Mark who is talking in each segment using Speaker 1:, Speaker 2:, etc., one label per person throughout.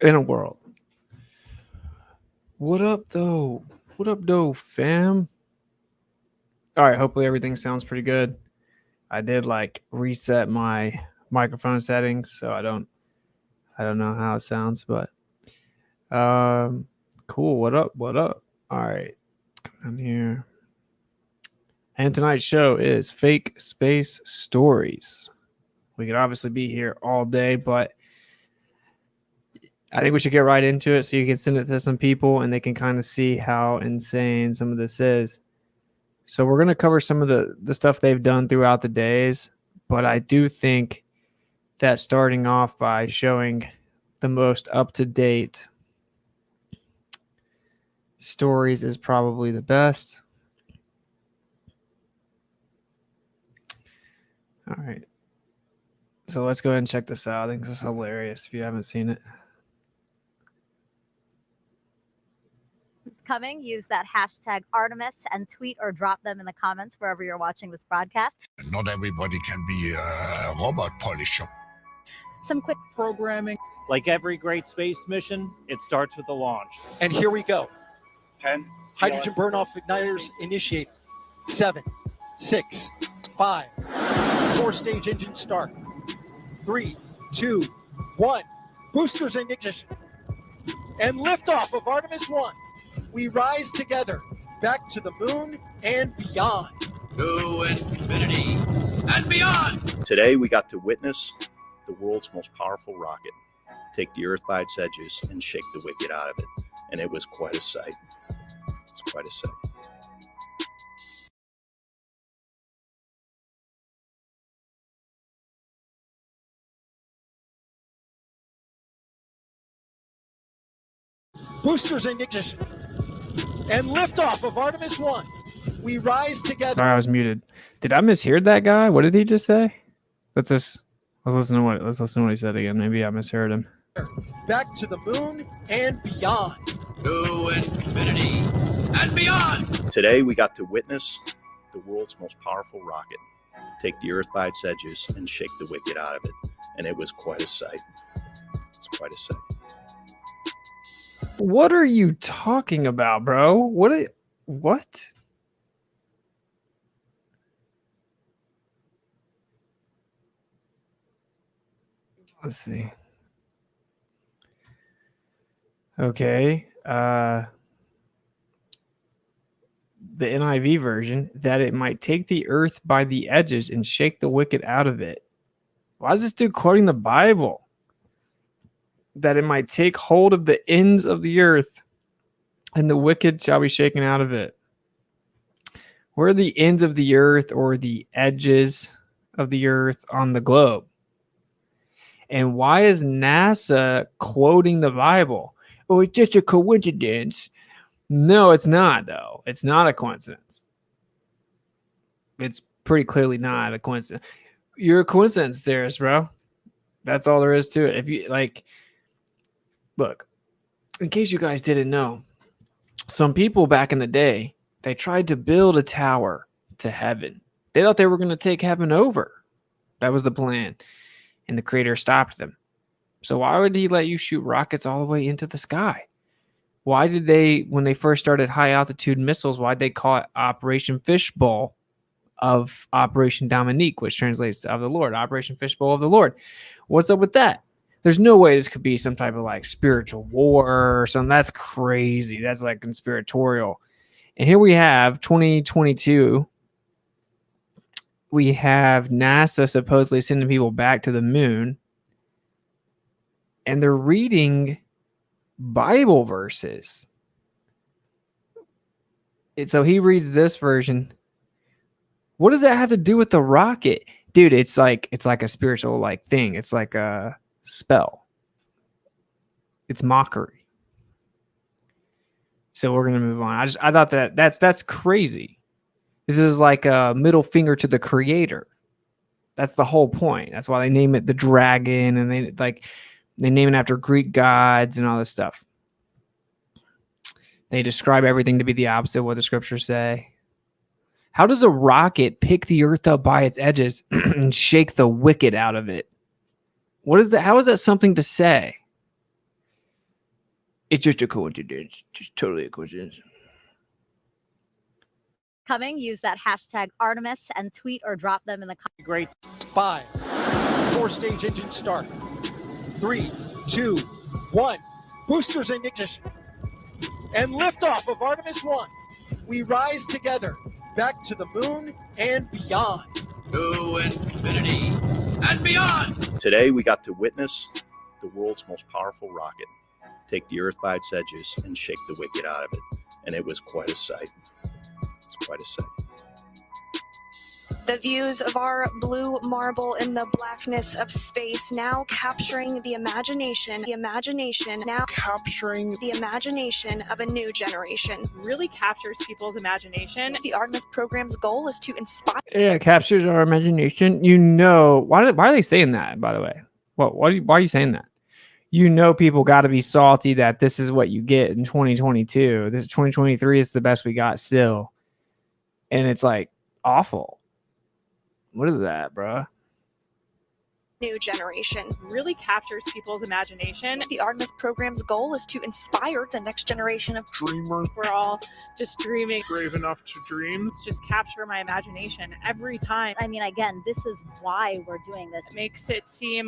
Speaker 1: in a world. What up, though? What up, though, fam? All right, hopefully everything sounds pretty good. I did like reset my microphone settings, so I don't know how it sounds, but cool. What up? What up? All right, come down here. And tonight's show is Fake Space Stories. We could obviously be here all day, but I think we should get right into it so you can send it to some people and they can kind of see how insane some of this is. So we're going to cover some of the stuff they've done throughout the days, but I do think that starting off by showing the most up-to-date stories is probably the best. All right. So let's go ahead and check this out. I think this is hilarious if you haven't seen it.
Speaker 2: Coming, use that hashtag Artemis and tweet or drop them in the comments wherever you're watching this broadcast.
Speaker 3: Not everybody can be a robot polisher.
Speaker 2: Some quick
Speaker 4: programming. Like every great space mission, it starts with a launch.
Speaker 5: And here we go.
Speaker 4: 10.
Speaker 5: Hydrogen burn-off igniters initiate. 7, 6, 5. 4-stage engine start. 3, 2, 1. Boosters in ignition. And liftoff of Artemis 1. We rise together back to the moon and beyond.
Speaker 3: To infinity and beyond.
Speaker 6: Today we got to witness the world's most powerful rocket take the Earth by its edges and shake the wicked out of it. And it was quite a sight. It's quite a sight.
Speaker 5: Boosters in ignition. And liftoff of Artemis 1. We rise together.
Speaker 1: Sorry, I was muted. Did I mishear that guy? What did he just say? Let's listen to what he said again. Maybe I misheard him.
Speaker 5: Back to the moon and beyond.
Speaker 3: To infinity and beyond.
Speaker 6: Today we got to witness the world's most powerful rocket take the Earth by its edges and shake the wicked out of it. And it was quite a sight. It's quite a sight.
Speaker 1: What are you talking about, bro? What? Let's see. Okay. The NIV version, that it might take the earth by the edges and shake the wicked out of it. Why is this dude quoting the Bible? That it might take hold of the ends of the earth and the wicked shall be shaken out of it. Where are the ends of the earth or the edges of the earth on the globe? And why is NASA quoting the Bible? Oh, it's just a coincidence. No, it's not, though. It's not a coincidence. It's pretty clearly not a coincidence. You're a coincidence theorist, bro. That's all there is to it. If you look, in case you guys didn't know, some people back in the day, they tried to build a tower to heaven. They thought they were going to take heaven over. That was the plan. And the creator stopped them. So why would he let you shoot rockets all the way into the sky? Why did they, when they first started high altitude missiles, why'd they call it Operation Fishbowl of Operation Dominique, which translates to of the Lord, Operation Fishbowl of the Lord? What's up with that? There's no way this could be some type of like spiritual war or something. That's crazy. That's like conspiratorial. And here we have 2022. We have NASA supposedly sending people back to the moon. And they're reading Bible verses. So he reads this version. What does that have to do with the rocket? Dude, it's like a spiritual like thing. It's like a spell. It's mockery. So we're gonna move on. I thought that's crazy. This is like a middle finger to the creator. That's the whole point. That's why they name it the dragon, and they name it after Greek gods and all this stuff. They describe everything to be the opposite of what the scriptures say. How does a rocket pick the earth up by its edges and shake the wicked out of it? What is that? How is that something to say? It's just a coincidence. Just totally a coincidence.
Speaker 2: Coming, use that hashtag Artemis and tweet or drop them in the comments.
Speaker 4: Great.
Speaker 5: 5, 4-stage engine start. 3, 2, 1. Boosters in ignition. And liftoff of Artemis 1. We rise together back to the moon and beyond.
Speaker 3: To infinity and beyond.
Speaker 6: Today, we got to witness the world's most powerful rocket take the Earth by its edges and shake the wicked out of it. And it was quite a sight. It's quite a sight.
Speaker 7: The views of our blue marble in the blackness of space, now capturing the imagination now capturing the imagination of a new generation.
Speaker 8: Really captures people's imagination.
Speaker 7: The Artemis program's goal is to inspire.
Speaker 1: Yeah, it captures our imagination. You know, why are they saying that, by the way? Why are you saying that? You know, people got to be salty that this is what you get in 2022. This 2023 is the best we got still. And it's like awful. What is that, bro?
Speaker 7: New generation.
Speaker 8: Really captures people's imagination.
Speaker 7: The Artemis program's goal is to inspire the next generation of
Speaker 9: dreamers.
Speaker 8: We're all just dreaming.
Speaker 9: Brave enough to dream.
Speaker 8: Just capture my imagination every time.
Speaker 2: I mean, again, this is why we're doing this.
Speaker 8: It makes it seem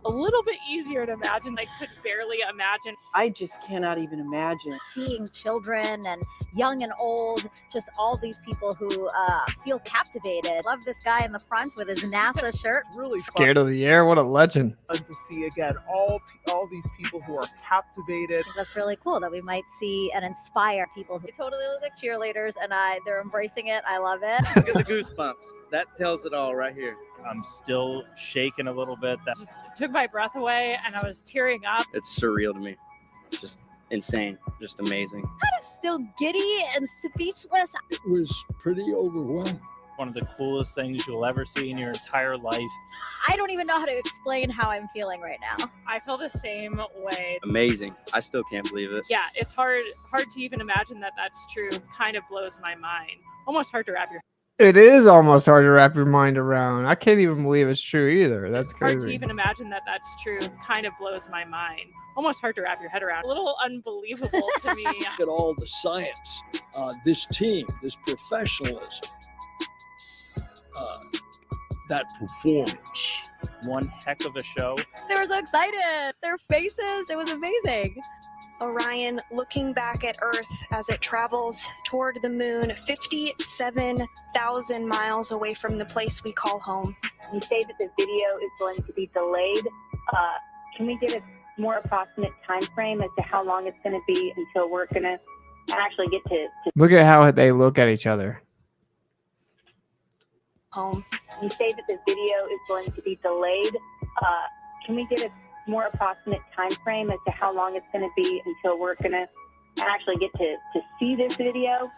Speaker 8: a little bit easier to imagine. I could barely imagine.
Speaker 10: I just cannot even imagine.
Speaker 2: Seeing children and young and old, just all these people who feel captivated. Love this guy in the front with his NASA shirt.
Speaker 9: Really
Speaker 1: Scared of the air. What a legend.
Speaker 9: fun to see again all these people who are captivated.
Speaker 2: That's really cool that we might see and inspire people who totally look like cheerleaders, and they're embracing it. I love it.
Speaker 11: Look at the goosebumps. That tells it all right here.
Speaker 4: I'm still shaking a little bit. That
Speaker 8: Just took my breath away and I was tearing up.
Speaker 11: It's surreal to me. Just insane. Just amazing.
Speaker 2: Kind of still giddy and speechless.
Speaker 12: It was pretty overwhelming.
Speaker 4: one of the coolest things you'll ever see in your entire life.
Speaker 2: I don't even know how to explain how I'm feeling right now.
Speaker 8: I feel the same way.
Speaker 11: Amazing. I still can't believe it.
Speaker 8: Yeah, it's hard to even imagine that that's true. Kind of blows my mind. Almost hard to wrap your
Speaker 1: It is almost hard to wrap your mind around. I can't even believe it's true either. That's crazy.
Speaker 8: hard to even imagine that that's true. Kind of blows my mind. Almost hard to wrap your head around. A little unbelievable to me.
Speaker 12: Look at all the science, this team, this professionalism, that performance.
Speaker 4: One heck of a show.
Speaker 2: They were so excited. Their faces, it was amazing.
Speaker 7: Orion looking back at Earth as it travels toward the moon, 57,000 miles away from the place we call home.
Speaker 13: You say that the video is going to be delayed. Can we get a more approximate time frame as to how long it's going to be until we're going to actually get to
Speaker 1: Look at how they look at each other.
Speaker 7: Home.
Speaker 13: You say that the video is going to be delayed. Can we get a more approximate time frame as to how long it's going to be until we're going to actually get to see this video?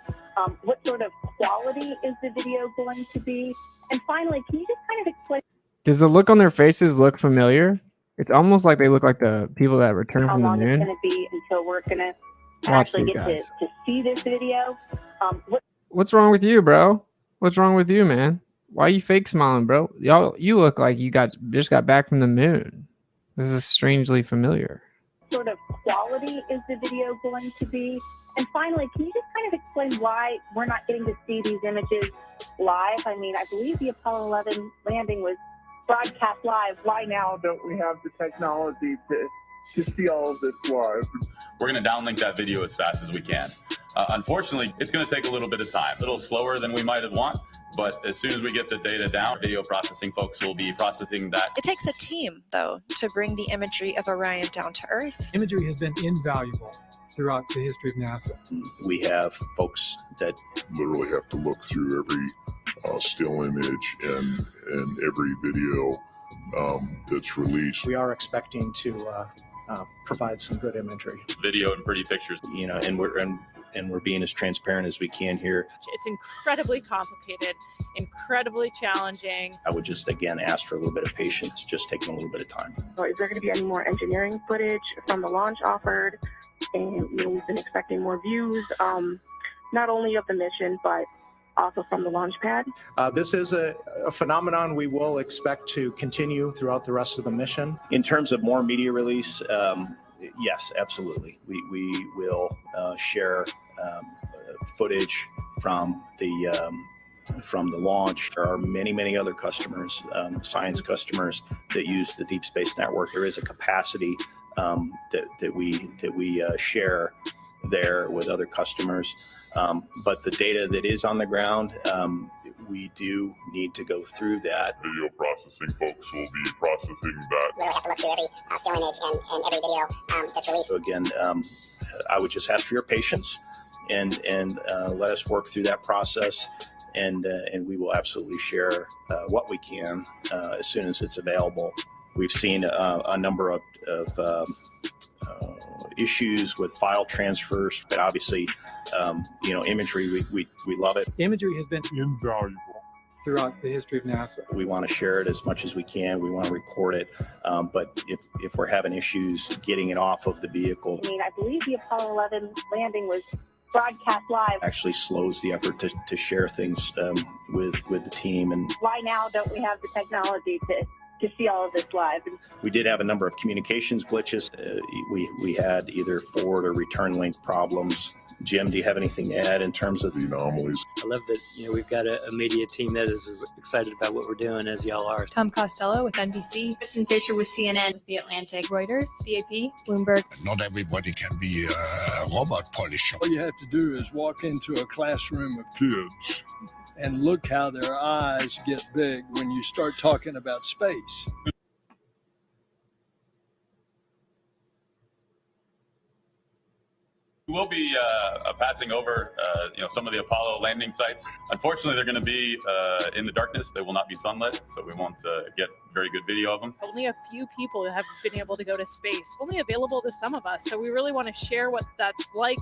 Speaker 13: What sort of quality is the video going to be? And finally, can you just kind of explain
Speaker 1: Does the look on their faces look familiar? It's almost like they look like the people that return
Speaker 13: how
Speaker 1: from the
Speaker 13: long it's
Speaker 1: moon.
Speaker 13: going to be until we're going to
Speaker 1: Watch
Speaker 13: actually
Speaker 1: these
Speaker 13: get
Speaker 1: guys.
Speaker 13: to see this video?
Speaker 1: What's wrong with you, bro? What's wrong with you, man? Why are you fake smiling, bro? You look like you just got back from the moon. This is strangely familiar.
Speaker 13: Sort of quality is the video going to be? And finally, can you just kind of explain why we're not getting to see these images live? I mean, I believe the Apollo 11 landing was broadcast live. Why now
Speaker 9: Don't we have the technology to see all of this live?
Speaker 14: We're going to downlink that video as fast as we can. Unfortunately, it's going to take a little bit of time, a little slower than we might have want, but as soon as we get the data down, video processing folks will be processing that.
Speaker 15: It takes a team, though, to bring the imagery of Orion down to Earth.
Speaker 16: Imagery has been invaluable throughout the history of NASA.
Speaker 6: We have folks that
Speaker 17: literally have to look through every still image and every video that's released.
Speaker 5: We are expecting to provide some good imagery.
Speaker 14: Video and pretty pictures.
Speaker 6: You know, and we're being as transparent as we can here.
Speaker 8: It's incredibly complicated, incredibly challenging.
Speaker 6: I would just again ask for a little bit of patience, just taking a little bit of time.
Speaker 13: Or is there going to be any more engineering footage from the launch offered? And we've been expecting more views, not only of the mission, but also from the launch pad.
Speaker 5: This is a phenomenon we will expect to continue throughout the rest of the mission.
Speaker 6: In terms of more media release, Yes, absolutely. We will share footage from the launch. There are many other customers, science customers that use the Deep Space Network. There is a capacity that we share there with other customers, but the data that is on the ground, we do need to go through that.
Speaker 17: Video processing folks will be processing that.
Speaker 18: We have to look through every still image and every video that's released.
Speaker 6: So again, I would just ask for your patience and let us work through that process, and we will absolutely share what we can as soon as it's available. We've seen a number of issues with file transfers, but obviously, imagery, we love it.
Speaker 16: Imagery has been invaluable throughout the history of NASA.
Speaker 6: We want to share it as much as we can. We want to record it, but if we're having issues getting it off of the vehicle,
Speaker 13: I mean, I believe the Apollo 11 landing was broadcast live.
Speaker 6: Actually slows the effort to share things with the team. And
Speaker 13: why now don't we have the technology to see all of this live?
Speaker 6: We did have a number of communications glitches. We had either forward or return link problems. Jim, do you have anything to add in terms of the anomalies?
Speaker 19: I love that we've got a media team that is as excited about what we're doing as y'all are.
Speaker 15: Tom Costello with NBC. Kristen Fisher with CNN. With The Atlantic. Reuters. BAP. Bloomberg.
Speaker 3: Not everybody can be a robot polisher.
Speaker 12: All you have to do is walk into a classroom of kids and look how their eyes get big when you start talking about space.
Speaker 14: We'll be passing over, some of the Apollo landing sites. Unfortunately, they're going to be in the darkness. They will not be sunlit, so we won't get very good video of them.
Speaker 8: Only a few people have been able to go to space, only available to some of us. So we really want to share what that's like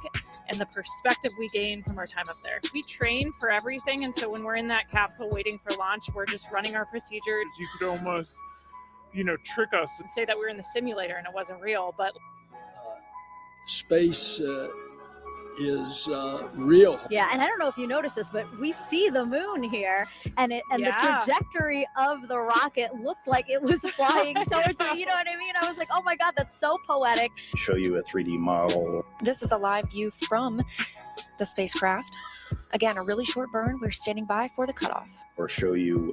Speaker 8: and the perspective we gain from our time up there. We train for everything, and so when we're in that capsule waiting for launch, we're just running our procedures.
Speaker 20: You could almost, trick us
Speaker 8: and say that we were in the simulator and it wasn't real, but
Speaker 12: space is real.
Speaker 2: Yeah, and I don't know if you noticed this, but we see the moon here, and the trajectory of the rocket looked like it was flying towards me. You know what I mean? I was like, oh my God, that's so poetic.
Speaker 6: Show you a 3D model.
Speaker 15: This is a live view from the spacecraft. Again, a really short burn. We're standing by for the cutoff.
Speaker 6: Or show you,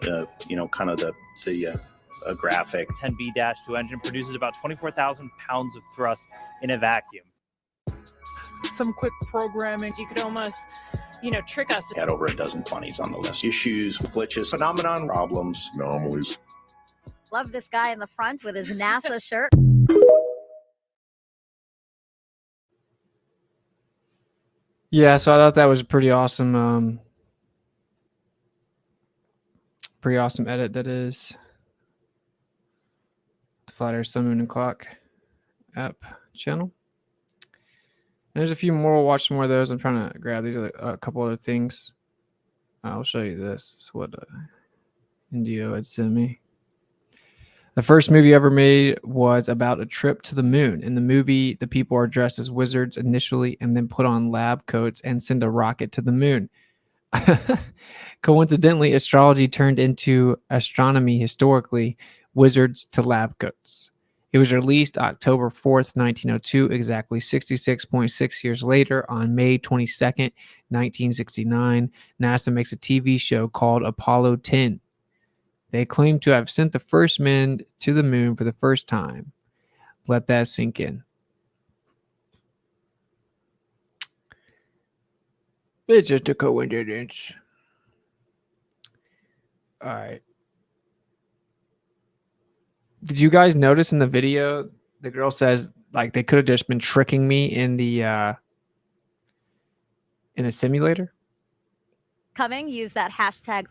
Speaker 6: kind of the a graphic.
Speaker 4: 10B-2 engine produces about 24,000 pounds of thrust in a vacuum.
Speaker 20: Some quick programming.
Speaker 8: You could almost, trick us.
Speaker 6: Had over a dozen funnies on the list. Issues, glitches, phenomenon, problems,
Speaker 17: anomalies.
Speaker 2: Love this guy in the front with his NASA shirt.
Speaker 1: Yeah, so I thought that was a pretty awesome edit. That is the Flat Earth Sun, Moon, and Clock app channel. And there's a few more. We'll watch some more of those. I'm trying to grab these a couple other things. I'll show you this. This is what Indio had sent me. The first movie ever made was about a trip to the moon. In the movie, the people are dressed as wizards initially and then put on lab coats and send a rocket to the moon. Coincidentally, astrology turned into astronomy historically, wizards to lab coats. It was released October 4th, 1902, exactly 66.6 years later. On May 22nd, 1969, NASA makes a TV show called Apollo 10. They claim to have sent the first men to the moon for the first time. Let that sink in. It's just a coincidence. All right. Did you guys notice in the video, the girl says, like, they could have just been tricking me in the simulator?
Speaker 2: Coming, use that hashtag.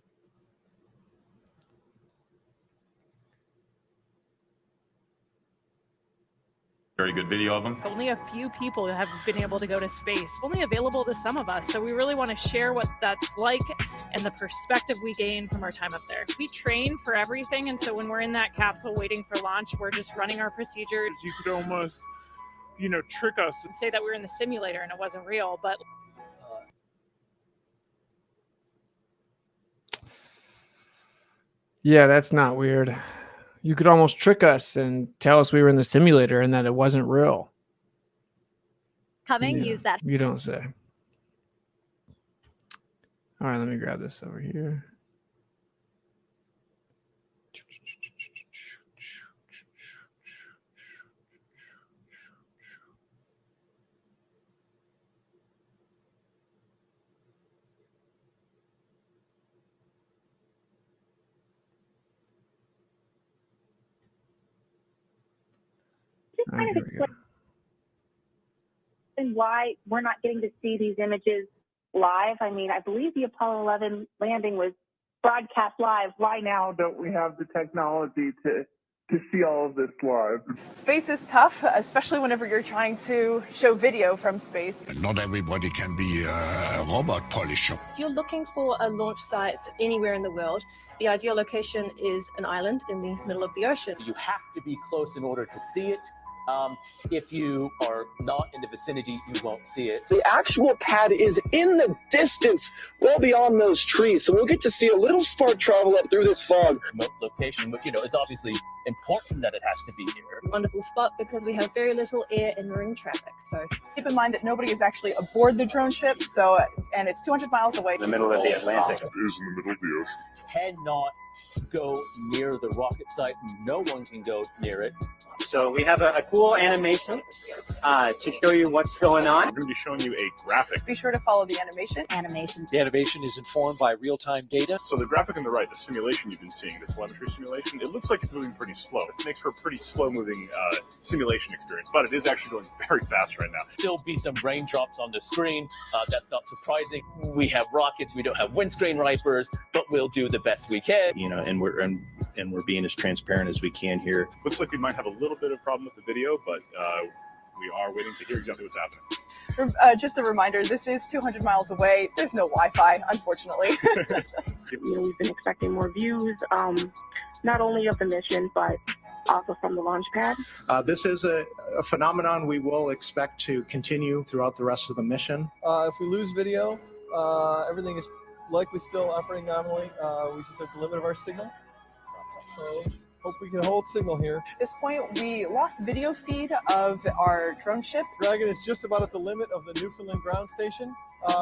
Speaker 14: Very good video of them.
Speaker 8: Only a few people have been able to go to space, only available to some of us. So we really want to share what that's like and the perspective we gain from our time up there. We train for everything, and so when we're in that capsule waiting for launch, we're just running our procedures.
Speaker 20: You could almost, trick us
Speaker 8: and say that we were in the simulator and it wasn't real, but
Speaker 1: yeah, that's not weird. You could almost trick us and tell us we were in the simulator and that it wasn't real.
Speaker 2: Coming,
Speaker 1: Yeah,
Speaker 2: use that.
Speaker 1: You don't say. All right, let me grab this over here.
Speaker 13: Just
Speaker 1: All right,
Speaker 13: kind
Speaker 1: here
Speaker 13: of
Speaker 1: we go.
Speaker 13: explain why we're not getting to see these images live. I mean, I believe the Apollo 11 landing was broadcast live. Why now
Speaker 9: Don't we have the technology to see all of this live?
Speaker 21: Space is tough, especially whenever you're trying to show video from space.
Speaker 3: Not everybody can be a robot polisher.
Speaker 22: If you're looking for a launch site anywhere in the world, the ideal location is an island in the middle of the ocean.
Speaker 23: You have to be close in order to see it. If you are not in the vicinity, you won't see it.
Speaker 24: The actual pad is in the distance, well beyond those trees. So we'll get to see a little spark travel up through this fog.
Speaker 23: Remote location, but it's obviously important that it has to be here.
Speaker 22: Wonderful spot because we have very little air and marine traffic. So
Speaker 21: keep in mind that nobody is actually aboard the drone ship, and it's 200 miles away.
Speaker 4: In the middle of the Atlantic.
Speaker 17: It is in the middle of the ocean.
Speaker 23: Cannot go near the rocket site. No one can go near it.
Speaker 4: So we have a cool animation to show you what's going on.
Speaker 25: We're going to be showing you a graphic.
Speaker 21: Be sure to follow the animation.
Speaker 5: The animation is informed by real-time data.
Speaker 25: So the graphic on the right, the simulation you've been seeing, the telemetry simulation, it looks like it's moving pretty slow. It makes for a pretty slow-moving simulation experience, but it is actually going very fast right now.
Speaker 23: Still be some raindrops on the screen. That's not surprising. We have rockets. We don't have windscreen wipers, but we'll do the best we can.
Speaker 6: And we're being as transparent as we can here.
Speaker 25: Looks like we might have a little bit of problem with the video, but we are waiting to hear exactly what's happening.
Speaker 21: Just a reminder, this is 200 miles away. There's no Wi-Fi, unfortunately.
Speaker 13: we've been expecting more views, not only of the mission, but also from the launch pad.
Speaker 6: This is a phenomenon we will expect to continue throughout the rest of the mission.
Speaker 26: If we lose video, everything is likely still operating nominally. We just have the limit of our signal. So hope we can hold signal here.
Speaker 21: At this point, we lost video feed of our drone ship.
Speaker 26: Dragon is just about at the limit of the Newfoundland ground station.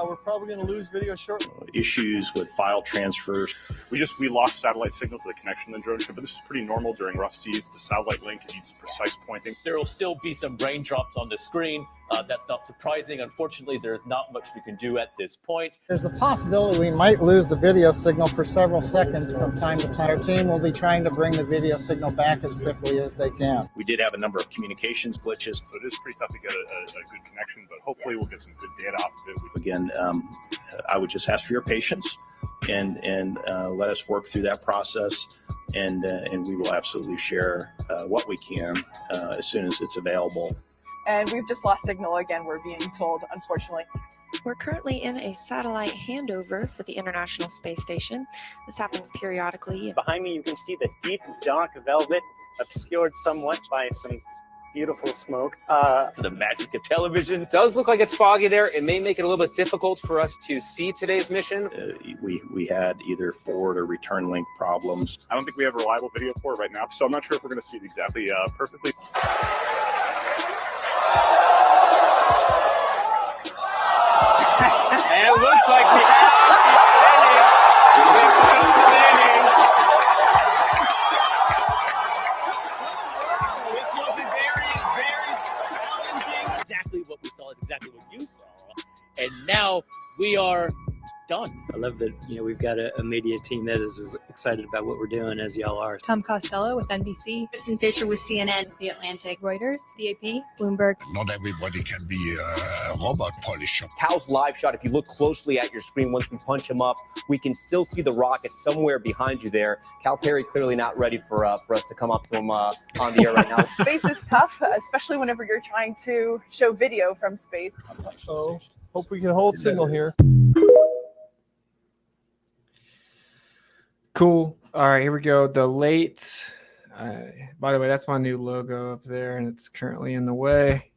Speaker 26: We're probably going to lose video shortly.
Speaker 6: Issues with file transfers.
Speaker 25: We lost satellite signal to the connection to the drone ship, but this is pretty normal during rough seas. The satellite link needs precise pointing.
Speaker 23: There will still be some raindrops on the screen. That's not surprising. Unfortunately, there's not much we can do at this point.
Speaker 27: There's the possibility we might lose the video signal for several seconds from time to time. Our team will be trying to bring the video signal back as quickly as they can.
Speaker 6: We did have a number of communications glitches.
Speaker 25: So it is pretty tough to get a good connection, but hopefully we'll get some good data off of it.
Speaker 6: Again, I would just ask for your patience and let us work through that process, and we will absolutely share what we can as soon as it's available.
Speaker 21: And we've just lost signal again, we're being told, unfortunately.
Speaker 15: We're currently in a satellite handover for the International Space Station. This happens periodically.
Speaker 4: Behind me, you can see the deep, dark velvet, obscured somewhat by some beautiful smoke.
Speaker 23: To the magic of television.
Speaker 28: It does look like it's foggy there. It may make it a little bit difficult for us to see today's mission.
Speaker 6: We had either forward or return link problems.
Speaker 25: I don't think we have reliable video for it right now, so I'm not sure if we're going to see it exactly perfectly.
Speaker 28: And it looks like we have
Speaker 23: Exactly what we saw is exactly what you saw. And now we are done.
Speaker 19: I love that, we've got a media team that is as excited about what we're doing as y'all are.
Speaker 29: Tom Costello with NBC.
Speaker 30: Kristen Fisher with CNN, The Atlantic.
Speaker 29: Reuters, the AP, Bloomberg.
Speaker 3: Not everybody can be a robot polisher.
Speaker 31: Cal's live shot, if you look closely at your screen, once we punch him up, we can still see the rocket somewhere behind you there. Cal Perry clearly not ready for us to come up to him on the air right now.
Speaker 21: Space is tough, especially whenever you're trying to show video from space.
Speaker 26: So hope we can hold signal here.
Speaker 1: Cool. All right, here we go. The late. By the way, that's my new logo up there, and it's currently in the way.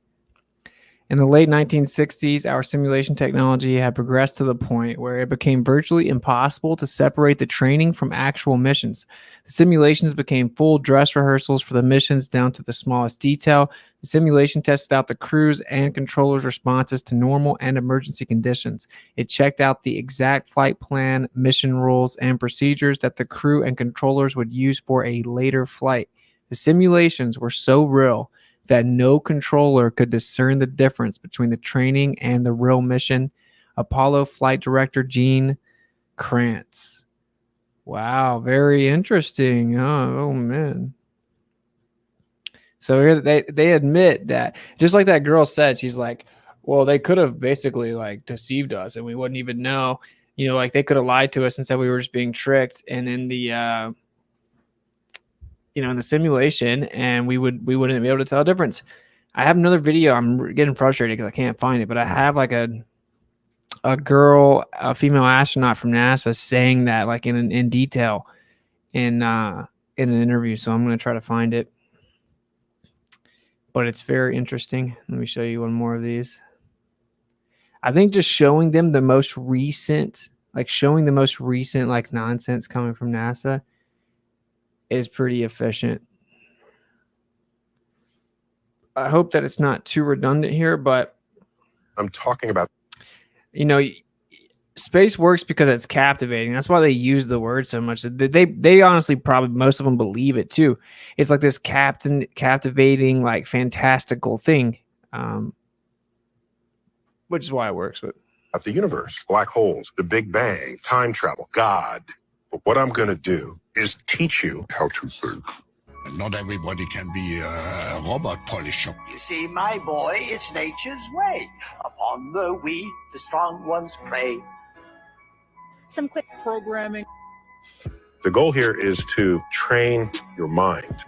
Speaker 1: In the late 1960s, our simulation technology had progressed to the point where it became virtually impossible to separate the training from actual missions. The simulations became full dress rehearsals for the missions down to the smallest detail. The simulation tested out the crew's and controllers' responses to normal and emergency conditions. It checked out the exact flight plan, mission rules, and procedures that the crew and controllers would use for a later flight. The simulations were so real that no controller could discern the difference between the training and the real mission. Apollo flight director Gene Kranz. Wow, very interesting. Oh man. So here they admit that, just like that girl said, she's like, well, they could have basically like deceived us and we wouldn't even know, you know, like they could have lied to us and said we were just being tricked. And in the you know, in the simulation, and we wouldn't be able to tell a difference. I have another video. I'm getting frustrated because I can't find it, but I have like a girl, a female astronaut from NASA, saying that like in detail in an interview. So I'm going to try to find it, but it's very interesting. Let me show you one more of these. I think just showing them the most recent, like nonsense coming from NASA is pretty efficient. I hope that it's not too redundant here, but
Speaker 2: I'm talking about,
Speaker 1: you know, space works because it's captivating. That's why they use the word so much. They honestly probably most of them believe it too. It's like this captivating, like fantastical thing, which is why it works. But
Speaker 2: of the universe, black holes, the Big Bang, time travel, God. But what I'm going to do is teach you how to think.
Speaker 3: Not everybody can be a robot polisher.
Speaker 7: You see, my boy, it's nature's way. Upon the weak, the strong ones prey.
Speaker 15: Some quick programming.
Speaker 2: The goal here is to train your mind.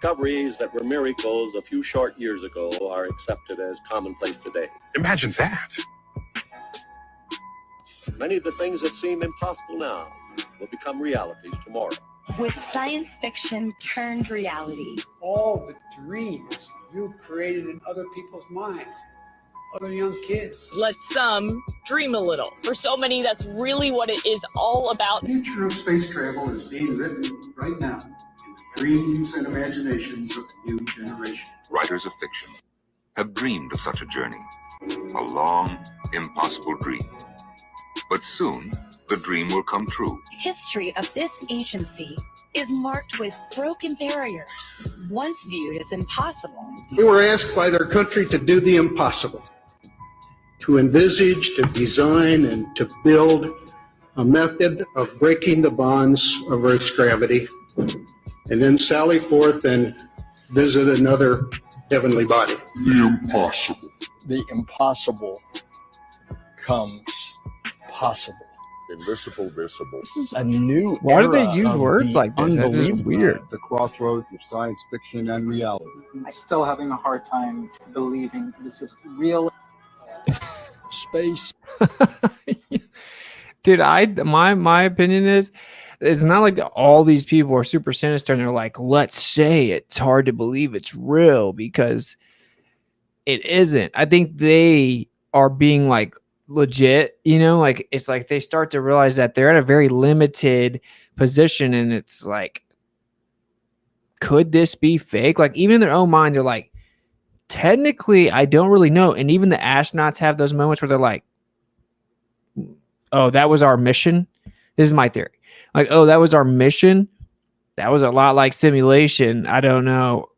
Speaker 8: Discoveries that were miracles a few short years ago are accepted as commonplace today.
Speaker 2: Imagine that.
Speaker 8: Many of the things that seem impossible now will become realities tomorrow.
Speaker 9: With science fiction turned reality.
Speaker 10: All the dreams you created in other people's minds, other young kids.
Speaker 11: Let some dream a little. For so many, that's really what it is all about.
Speaker 10: The future of space travel is being written right now in the dreams and imaginations of the new generation.
Speaker 12: Writers of fiction have dreamed of such a journey, a long, impossible dream. But soon, the dream will come true.
Speaker 9: History of this agency is marked with broken barriers, once viewed as impossible.
Speaker 10: We were asked by their country to do the impossible, to envisage, to design, and to build a method of breaking the bonds of Earth's gravity, and then sally forth and visit another heavenly body.
Speaker 12: The impossible.
Speaker 14: The impossible comes possible.
Speaker 2: Invisible, visible.
Speaker 14: This is a new
Speaker 1: Why do they
Speaker 14: era
Speaker 1: use
Speaker 14: of
Speaker 1: words
Speaker 14: the
Speaker 1: like this? That's just
Speaker 14: unbelievable.
Speaker 1: weird.
Speaker 16: The crossroads of science fiction and reality.
Speaker 18: I'm still having a hard time believing this is real.
Speaker 14: Space.
Speaker 1: Dude, my opinion is, it's not like all these people are super sinister and they're like, let's say it's hard to believe it's real, because it isn't. I think they are being like legit, you know, like it's like they start to realize that they're at a very limited position, and it's like, could this be fake? Like even in their own mind, they're like, technically, I don't really know. And even the astronauts have those moments where they're like, oh, that was our mission. This is my theory. Like, oh, that was our mission. That was a lot like simulation. I don't know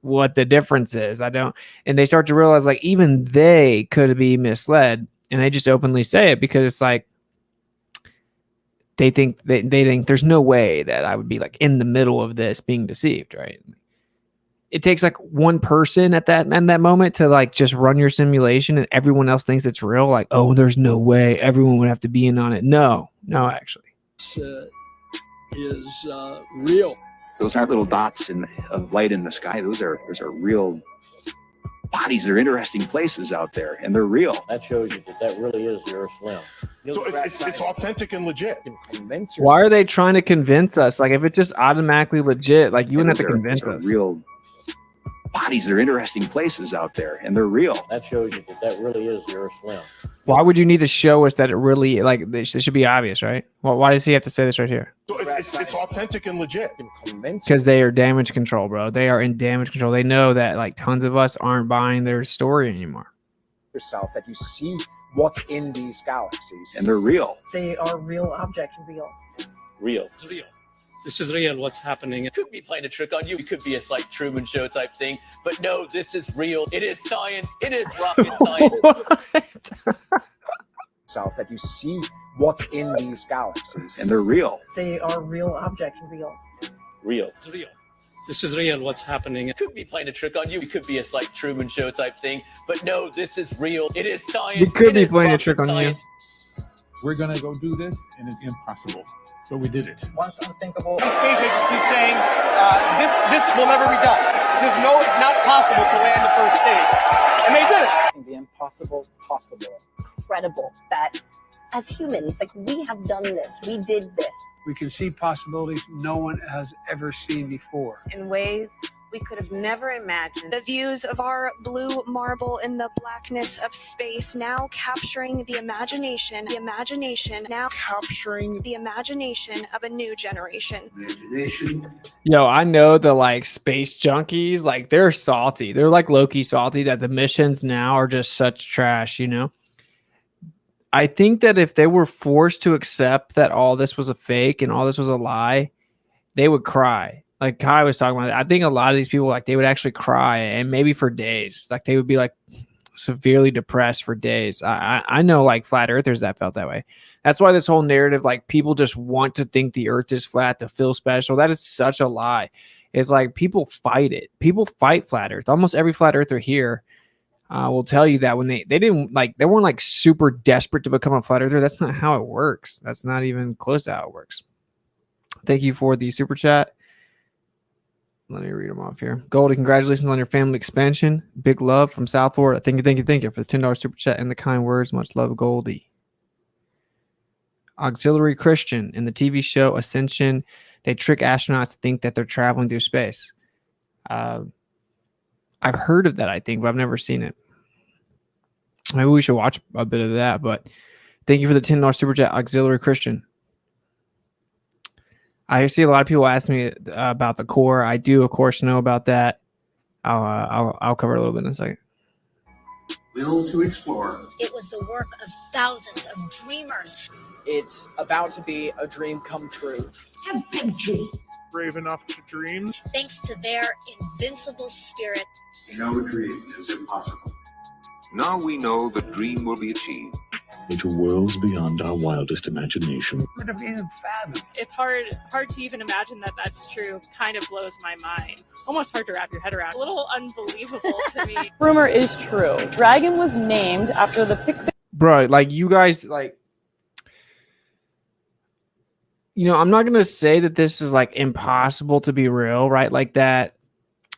Speaker 1: what the difference is. And they start to realize like even they could be misled, and they just openly say it because it's like they think there's no way that I would be like in the middle of this being deceived, right? It takes like one person at that moment to like just run your simulation, and everyone else thinks it's real. Like, oh, there's no way everyone would have to be in on it. No, actually.
Speaker 14: Is real.
Speaker 20: Those aren't little dots of light in the sky. Those are real bodies. They're interesting places out there, and they're real.
Speaker 32: That shows you that really is the Earth's limb.
Speaker 2: So it's authentic and legit.
Speaker 1: Why are they trying to convince us? Like if it's just automatically legit, like you wouldn't have to convince us.
Speaker 20: Real bodies. They're interesting places out there, and they're real.
Speaker 32: That shows you that really is your Slim.
Speaker 1: Why would you need to show us that it really, like, this should be obvious, right? Well, why does he have to say this right here?
Speaker 2: So it's authentic and legit.
Speaker 1: Because they are damage control, bro. They are in damage control. They know that like tons of us aren't buying their story anymore.
Speaker 4: Yourself that you see what's in these galaxies,
Speaker 20: And they're real.
Speaker 5: They are real objects, real.
Speaker 4: Real.
Speaker 6: It's real. This is real. What's happening?
Speaker 31: It could be playing a trick on you. It could be a like Truman Show type thing. But no, this is real. It is science. It is rocket science.
Speaker 4: Yourself that you see what's in these galaxies,
Speaker 20: And they're real.
Speaker 5: They are real objects, real.
Speaker 4: Real.
Speaker 6: It's real. This is real. What's happening?
Speaker 31: It could be playing a trick on you. It could be a like Truman Show type thing. But no, this is real. It is science.
Speaker 1: We could
Speaker 31: It
Speaker 1: be
Speaker 31: is
Speaker 1: playing a
Speaker 31: rocket
Speaker 1: trick on you.
Speaker 31: science.
Speaker 13: We're gonna go do this, and it's impossible, but we did it.
Speaker 5: Once unthinkable.
Speaker 17: The space agency saying this will never be done. It's not possible to land the first stage, and they did it.
Speaker 5: The impossible possible.
Speaker 19: Incredible that as humans, like, we have done this, we did this.
Speaker 22: We can see possibilities no one has ever seen before.
Speaker 19: In ways we could have never imagined.
Speaker 15: The views of our blue marble in the blackness of space, now capturing the imagination now capturing the imagination of a new generation.
Speaker 1: Yo, I know the like space junkies, like they're salty. They're like low-key salty that the missions now are just such trash, you know? I think that if they were forced to accept that all this was a fake and all this was a lie, they would cry. Like Kai was talking about, I think a lot of these people, like, they would actually cry, and maybe for days. Like, they would be like severely depressed for days. I know like flat earthers that felt that way. That's why this whole narrative, like, people just want to think the earth is flat to feel special. That is such a lie. It's like people fight it. People fight flat earth. Almost every flat earther here will tell you that when they weren't like super desperate to become a flat earther. That's not how it works. That's not even close to how it works. Thank you for the super chat. Let me read them off here. Goldie, congratulations on your family expansion. Big love from South Florida. Thank you for the $10 super chat and the kind words. Much love, Goldie. Auxiliary Christian, in the TV show Ascension, they trick astronauts to think that they're traveling through space. I've heard of that, I think, but I've never seen it. Maybe we should watch a bit of that, but thank you for the $10 super chat, Auxiliary Christian. I see a lot of people ask me about the core. I do, of course, know about that. I'll cover a little bit in a second.
Speaker 23: Will to explore.
Speaker 24: It was the work of thousands of dreamers.
Speaker 5: It's about to be a dream come true.
Speaker 24: Have big dreams.
Speaker 13: Brave enough to dream.
Speaker 24: Thanks to their invincible spirit.
Speaker 23: No dream is impossible.
Speaker 12: Now we know the dream will be achieved.
Speaker 25: Into worlds beyond our wildest imagination.
Speaker 22: Could have even fathomed.
Speaker 11: It's hard to even imagine that that's true. Kind of blows my mind. Almost hard to wrap your head around. A little unbelievable to me.
Speaker 21: Rumor is true. Dragon was named after the
Speaker 1: Bro, like, you guys, like, you know, I'm not going to say that this is like impossible to be real, right? Like that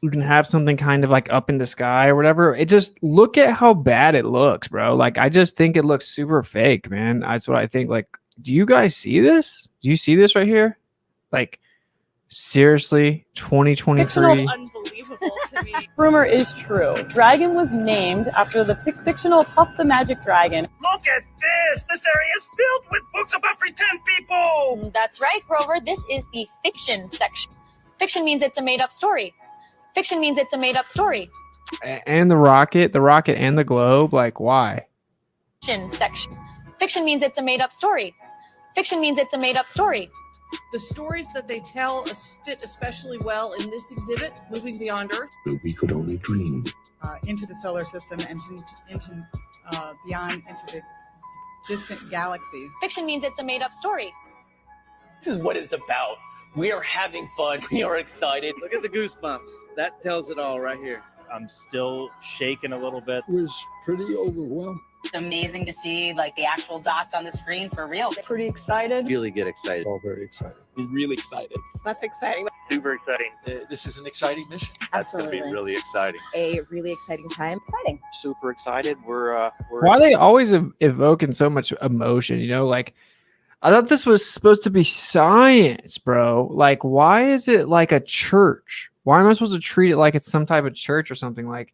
Speaker 1: you can have something kind of like up in the sky or whatever. It just, look at how bad it looks, bro. Like, I just think it looks super fake, man. That's what I think. Like, do you guys see this? Do you see this right here? Like, seriously, 2023.
Speaker 11: Unbelievable to me.
Speaker 21: Rumor is true. Dragon was named after the fictional Puff the Magic Dragon.
Speaker 17: Look at this! This area is filled with books about pretend people!
Speaker 9: That's right, Grover. This is the fiction section. Fiction means it's a made-up story. Fiction means it's a made-up story.
Speaker 1: And the rocket and the globe, like, why?
Speaker 9: Fiction section. Fiction means it's a made-up story. Fiction means it's a made-up story.
Speaker 27: The stories that they tell fit especially well in this exhibit, Moving Beyond Earth.
Speaker 25: We could only dream.
Speaker 28: Into the solar system and into beyond, into the distant galaxies.
Speaker 9: Fiction means it's a made-up story.
Speaker 31: This is what it's about. We are having fun. We are excited.
Speaker 33: Look at the goosebumps. That tells it all right here. I'm still shaking a little bit.
Speaker 14: Was pretty overwhelmed.
Speaker 19: It's amazing to see like the actual dots on the screen for real.
Speaker 21: Pretty excited.
Speaker 33: Really get excited.
Speaker 16: All very excited.
Speaker 33: We're really excited.
Speaker 21: That's exciting.
Speaker 33: Super exciting.
Speaker 27: This is an exciting mission.
Speaker 33: That's going to be really exciting.
Speaker 21: A really exciting time. Exciting.
Speaker 33: Super excited. We're
Speaker 1: Why are they always evoking so much emotion? You know, like, I thought this was supposed to be science, bro. Like, why is it like a church? Why am I supposed to treat it like it's some type of church or something? Like,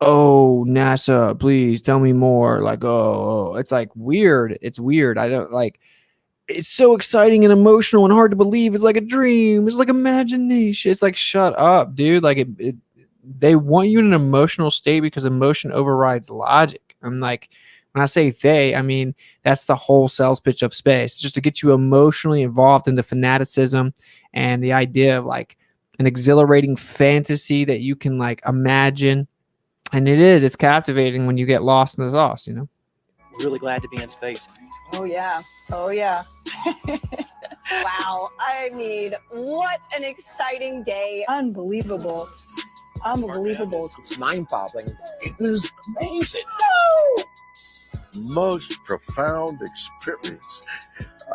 Speaker 1: oh, NASA, please tell me more. Like, oh, it's like weird. It's weird. I don't like. It's so exciting and emotional and hard to believe. It's like a dream. It's like imagination. It's like, shut up, dude. Like, they want you in an emotional state because emotion overrides logic. I'm like, when I say they, I mean, that's the whole sales pitch of space, just to get you emotionally involved in the fanaticism and the idea of like an exhilarating fantasy that you can like imagine. And it's captivating when you get lost in the sauce, you know?
Speaker 2: Really glad to be in space.
Speaker 28: Oh yeah. Oh yeah.
Speaker 19: Wow. I mean, what an exciting day.
Speaker 28: Unbelievable. Unbelievable.
Speaker 2: It's mind-boggling.
Speaker 3: It is amazing.
Speaker 19: No!
Speaker 3: Most profound experience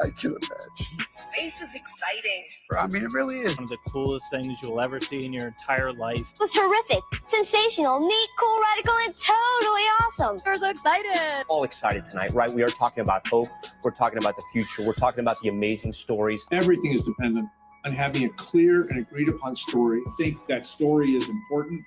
Speaker 3: I can imagine.
Speaker 19: Space is exciting.
Speaker 22: I mean, it really is.
Speaker 33: One of the coolest things you'll ever see in your entire life.
Speaker 24: It was horrific, sensational, neat, cool, radical, and totally awesome.
Speaker 19: We're so excited.
Speaker 31: All excited tonight, right? We are talking about hope. We're talking about the future. We're talking about the amazing stories.
Speaker 4: Everything is dependent on having a clear and agreed upon story.
Speaker 23: I think that story is important.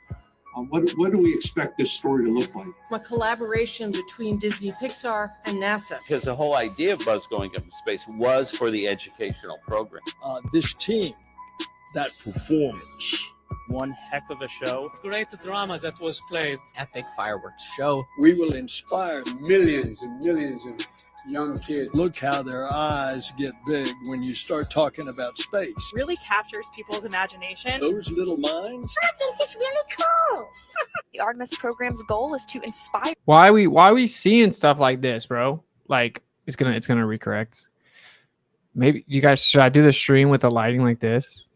Speaker 23: What do we expect this story to look like?
Speaker 27: A collaboration between Disney, Pixar, and NASA.
Speaker 33: Because the whole idea of Buzz going up to space was for the educational program.
Speaker 3: This team, that performance.
Speaker 33: One heck of a show.
Speaker 3: Great drama that was played.
Speaker 5: Epic fireworks show.
Speaker 3: We will inspire millions and millions of young kids. Look how their eyes get big when you start talking about space.
Speaker 11: Really captures people's imagination.
Speaker 3: Those little minds.
Speaker 24: I think it's really cool.
Speaker 15: The Artemis program's goal is to inspire.
Speaker 1: Why we seeing stuff like this, bro? Like, it's gonna recorrect. Maybe you guys, should I do the stream with the lighting like this?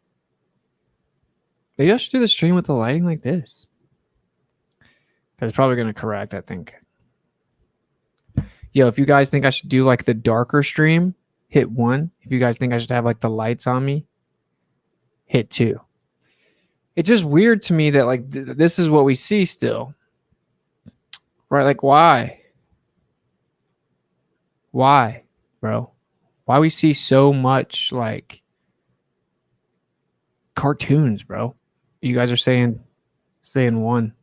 Speaker 1: Maybe I should do the stream with the lighting like this. It's probably gonna correct, I think. Yo, if you guys think I should do like the darker stream, hit 1. If you guys think I should have like the lights on me, hit 2. It's just weird to me that like this is what we see still. Right? Like, why? Why, bro? Why we see so much like cartoons, bro? You guys are saying 1.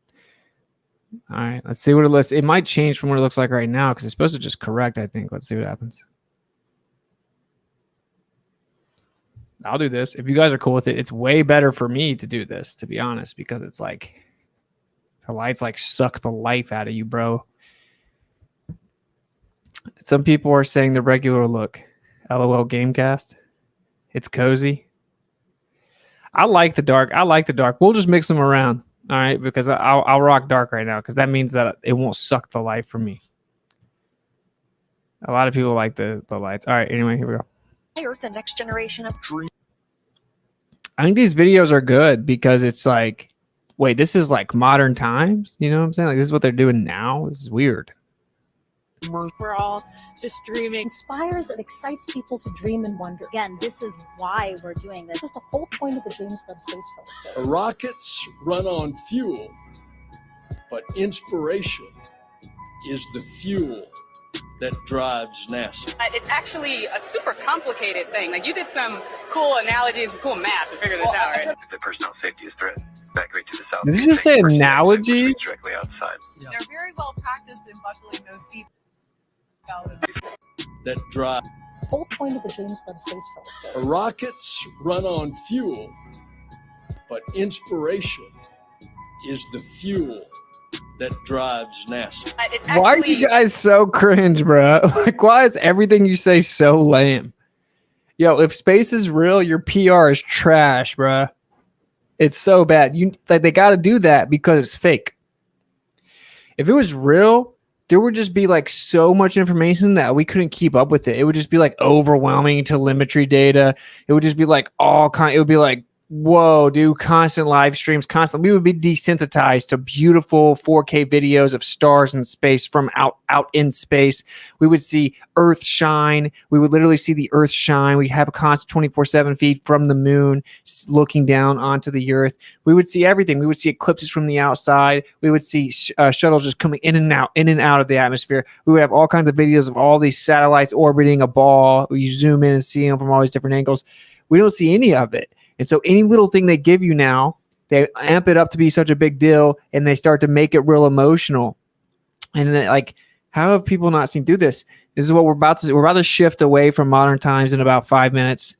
Speaker 1: All right, let's see what it looks. It might change from what it looks like right now because it's supposed to just correct, I think. Let's see what happens. I'll do this. If you guys are cool with it, it's way better for me to do this, to be honest, because it's like the lights like suck the life out of you, bro. Some people are saying the regular look. LOL Gamecast. It's cozy. I like the dark. We'll just mix them around. All right, because I'll rock dark right now because that means that it won't suck the life from me. A lot of people like the lights. All right, anyway, here we go.
Speaker 15: The next generation of dream.
Speaker 1: I think these videos are good because it's like, wait, this is like modern times? You know what I'm saying? Like, this is what they're doing now? This is weird.
Speaker 11: We're all just dreaming.
Speaker 19: Inspires and excites people to dream and wonder.
Speaker 24: Again, this is why we're doing this.
Speaker 19: That's the whole point of the James Webb Space Telescope.
Speaker 3: Rockets run on fuel, but inspiration is the fuel that drives NASA.
Speaker 6: It's actually a super complicated thing. Like, you did some cool analogies and cool math to figure this out, right?
Speaker 7: The personal safety is threatened. Evacuate to the south.
Speaker 1: Did you just say analogies?
Speaker 7: Directly outside.
Speaker 28: Yeah. They're very well practiced in buckling those seat belts.
Speaker 3: That drive.
Speaker 19: The whole point of the James Webb Space Telescope.
Speaker 3: Rockets run on fuel, but inspiration is the fuel that drives NASA.
Speaker 6: It's
Speaker 1: Why are you guys so cringe, bro? Like, why is everything you say so lame? Yo, if space is real, your PR is trash, bro. It's so bad. They got to do that because it's fake. If it was real, there would just be like so much information that we couldn't keep up with it. It would just be like overwhelming telemetry data. It would just be like all kind. It would be like Whoa, dude, constant live streams, constant. We would be desensitized to beautiful 4K videos of stars in space from out in space. We would see Earth shine. We would literally see the Earth shine. We'd have a constant 24/7 feed from the moon looking down onto the Earth. We would see everything. We would see eclipses from the outside. We would see shuttles just coming in and out of the atmosphere. We would have all kinds of videos of all these satellites orbiting a ball. You zoom in and see them from all these different angles. We don't see any of it. And so any little thing they give you now, they amp it up to be such a big deal, and they start to make it real emotional. And then, like, how have people not seen through this? This is what we're about to. We're about to shift away from modern times in about 5 minutes,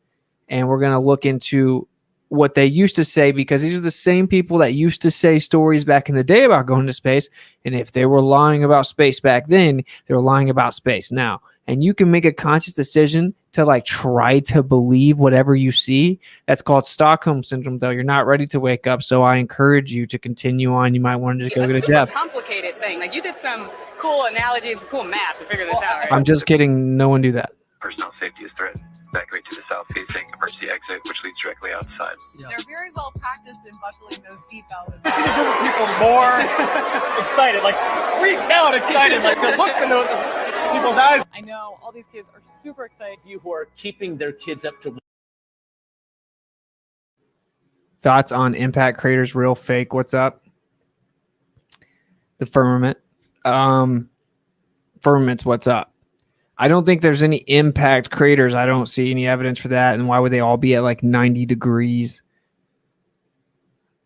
Speaker 1: and we're going to look into what they used to say, because these are the same people that used to say stories back in the day about going to space. And if they were lying about space back then, they were lying about space now. And you can make a conscious decision to like try to believe whatever you see. That's called Stockholm syndrome, though. You're not ready to wake up. So I encourage you to continue on. You might want to just go get a jab.
Speaker 6: It's a complicated thing. Like, you did some cool analogies, some cool math to figure this out, right?
Speaker 1: I'm just kidding. No one do that.
Speaker 7: Personnel safety is threatened. Evacuate to the south-facing emergency exit, which leads directly outside.
Speaker 28: They're very well practiced in buckling those seatbelts.
Speaker 2: I see the group of people more excited, like freaked out excited, like the looks in those people's eyes.
Speaker 5: I know all these kids are super excited.
Speaker 33: You who are keeping their kids up to.
Speaker 1: Thoughts on impact craters, real, fake? What's up? The firmament. Firmament's what's up. I don't think there's any impact craters. I don't see any evidence for that. And why would they all be at like 90 degrees?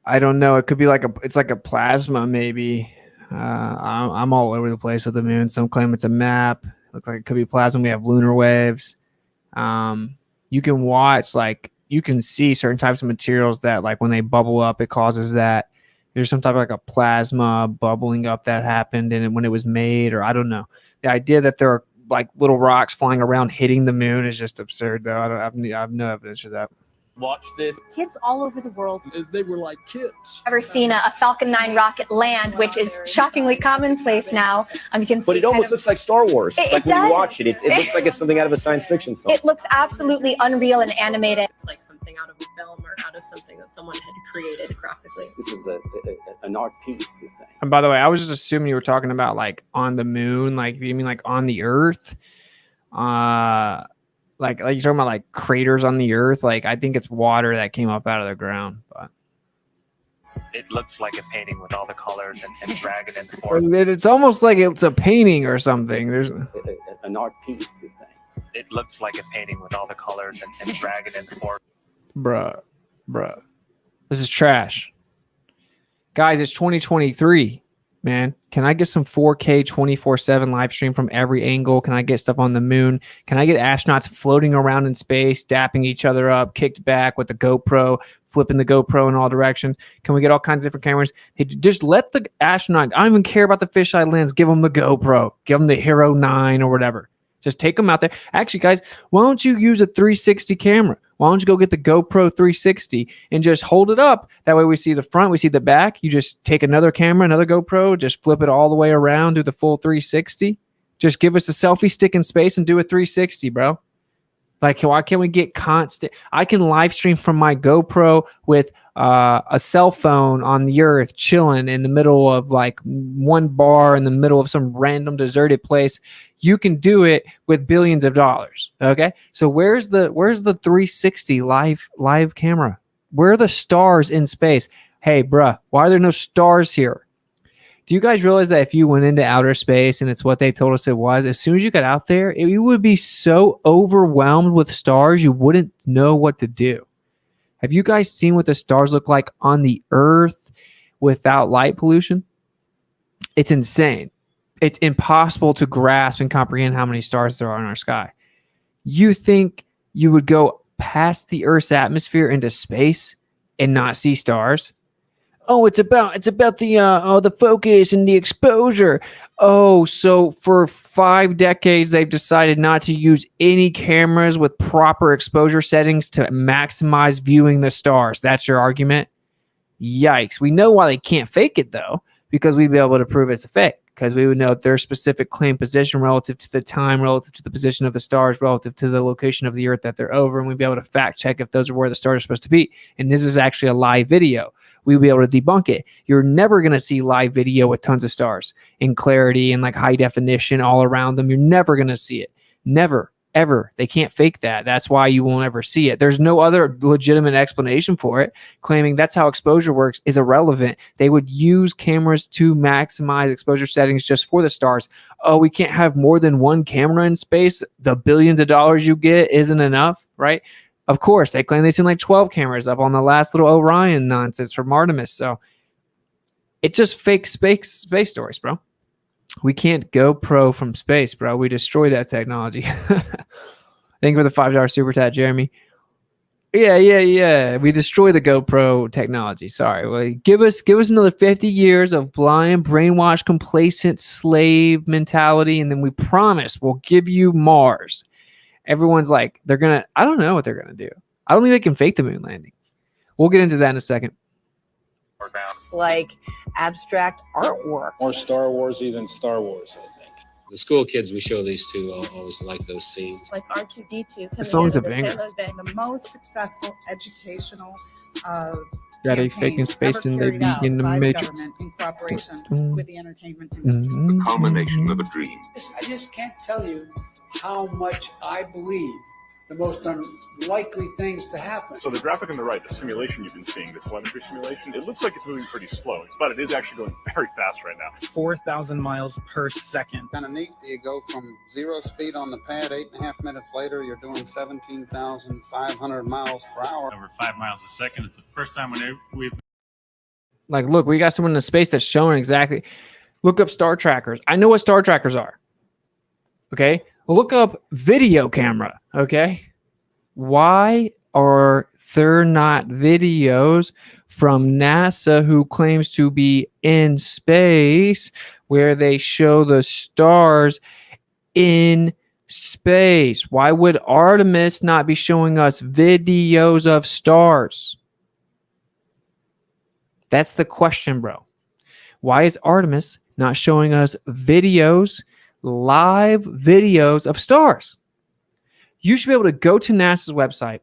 Speaker 1: I don't know. It could be like it's like a plasma, maybe. I'm all over the place with the moon. Some claim it's a map. Looks like it could be plasma. We have lunar waves. You can watch, like, you can see certain types of materials that, like, when they bubble up, it causes that. There's some type of like a plasma bubbling up that happened and when it was made, or I don't know. The idea that there are like little rocks flying around hitting the moon is just absurd, though. I have no evidence of that.
Speaker 33: Watch this.
Speaker 21: Kids all over the world.
Speaker 22: They were like kids.
Speaker 24: Ever seen a Falcon 9 rocket land, which is shockingly commonplace now. You can see,
Speaker 31: but it almost looks like Star Wars.
Speaker 24: It
Speaker 31: when
Speaker 24: does.
Speaker 31: you watch it, it looks like it's something out of a science fiction film.
Speaker 24: It looks absolutely unreal and animated.
Speaker 8: It's like something out of a film or out of something that someone had created graphically.
Speaker 31: This is an art piece, this thing.
Speaker 1: And by the way, I was just assuming you were talking about like on the moon. Like, you mean like on the Earth? Like you're talking about like craters on the Earth. Like, I think it's water that came up out of the ground. But
Speaker 33: It looks like a painting with all the colors and dragon and form.
Speaker 1: it's almost like it's a painting or something. There's
Speaker 31: an art piece, this thing.
Speaker 33: It looks like a painting with all the colors and dragon and form.
Speaker 1: Bruh. This is trash. Guys, it's 2023. Man, can I get some 4K 24/7 live stream from every angle? Can I get stuff on the moon? Can I get astronauts floating around in space, dapping each other up, kicked back with the GoPro, flipping the GoPro in all directions? Can we get all kinds of different cameras? Hey, just let the astronaut, I don't even care about the fisheye lens, give them the GoPro, give them the Hero 9 or whatever. Just take them out there. Actually, guys, why don't you use a 360 camera? Why don't you go get the GoPro 360 and just hold it up? That way we see the front, we see the back. You just take another camera, another GoPro, just flip it all the way around, do the full 360. Just give us a selfie stick in space and do a 360, bro. Like, why can't we get constant? I can live stream from my GoPro with a cell phone on the Earth, chilling in the middle of like one bar in the middle of some random deserted place. You can do it with billions of dollars. Okay, so where's the 360 live camera? Where are the stars in space? Hey, bruh, why are there no stars here? Do you guys realize that if you went into outer space and it's what they told us it was, as soon as you got out there, you would be so overwhelmed with stars, you wouldn't know what to do. Have you guys seen what the stars look like on the Earth without light pollution? It's insane. It's impossible to grasp and comprehend how many stars there are in our sky. You think you would go past the Earth's atmosphere into space and not see stars? Oh, it's about the focus and the exposure. Oh, so for 5 decades, they've decided not to use any cameras with proper exposure settings to maximize viewing the stars. That's your argument? Yikes. We know why they can't fake it, though, because we'd be able to prove it's a fake, because we would know their specific claim position relative to the time, relative to the position of the stars, relative to the location of the Earth that they're over, and we'd be able to fact check if those are where the stars are supposed to be. And this is actually a live video. We'd be able to debunk it. You're never going to see live video with tons of stars in clarity and like high definition all around them. You're never going to see it. Never, ever. They can't fake that. That's why you won't ever see it. There's no other legitimate explanation for it. Claiming that's how exposure works is irrelevant. They would use cameras to maximize exposure settings just for the stars. Oh, we can't have more than one camera in space. The billions of dollars you get isn't enough, right? Of course, they claim they sent like 12 cameras up on the last little Orion nonsense from Artemis. So it's just fake space stories, bro. We can't go pro from space, bro. We destroy that technology. Thank you for the $5 super chat, Jeremy. Yeah. We destroy the GoPro technology. Sorry. Well, give us another 50 years of blind, brainwashed, complacent slave mentality, and then we promise we'll give you Mars. Everyone's like, I don't know what they're gonna do. I don't think they can fake the moon landing. We'll get into that in a second.
Speaker 21: Like abstract artwork.
Speaker 9: More Star Warsy than Star Wars, I think.
Speaker 10: The school kids we show these to always like those scenes.
Speaker 8: Like R2-D2
Speaker 1: The song's a
Speaker 8: coming in
Speaker 1: banger.
Speaker 8: with his
Speaker 28: The most successful educational
Speaker 1: Got a fake in space and they begin the Matrix.
Speaker 28: government in cooperation with the entertainment industry.
Speaker 1: The
Speaker 7: culmination of a dream.
Speaker 22: I just can't tell you how much I believe the most unlikely things to happen.
Speaker 12: So the graphic on the right, the simulation you've been seeing, the telemetry simulation, it looks like it's moving pretty slow, but it is actually going very fast right now.
Speaker 2: 4,000 miles per second.
Speaker 16: Kind of neat. You go from 0 speed on the pad, 8.5 minutes later, you're doing 17,500 miles per hour.
Speaker 13: Over 5 miles a second. It's the first time we've
Speaker 1: Like, look, we got someone in the space that's showing exactly. Look up star trackers. I know what star trackers are. Okay. Look up video camera. Okay. Why are there not videos from NASA who claims to be in space where they show the stars in space? Why would Artemis not be showing us videos of stars? That's the question, bro. Why is Artemis not showing us videos, live videos of stars? You should be able to go to NASA's website.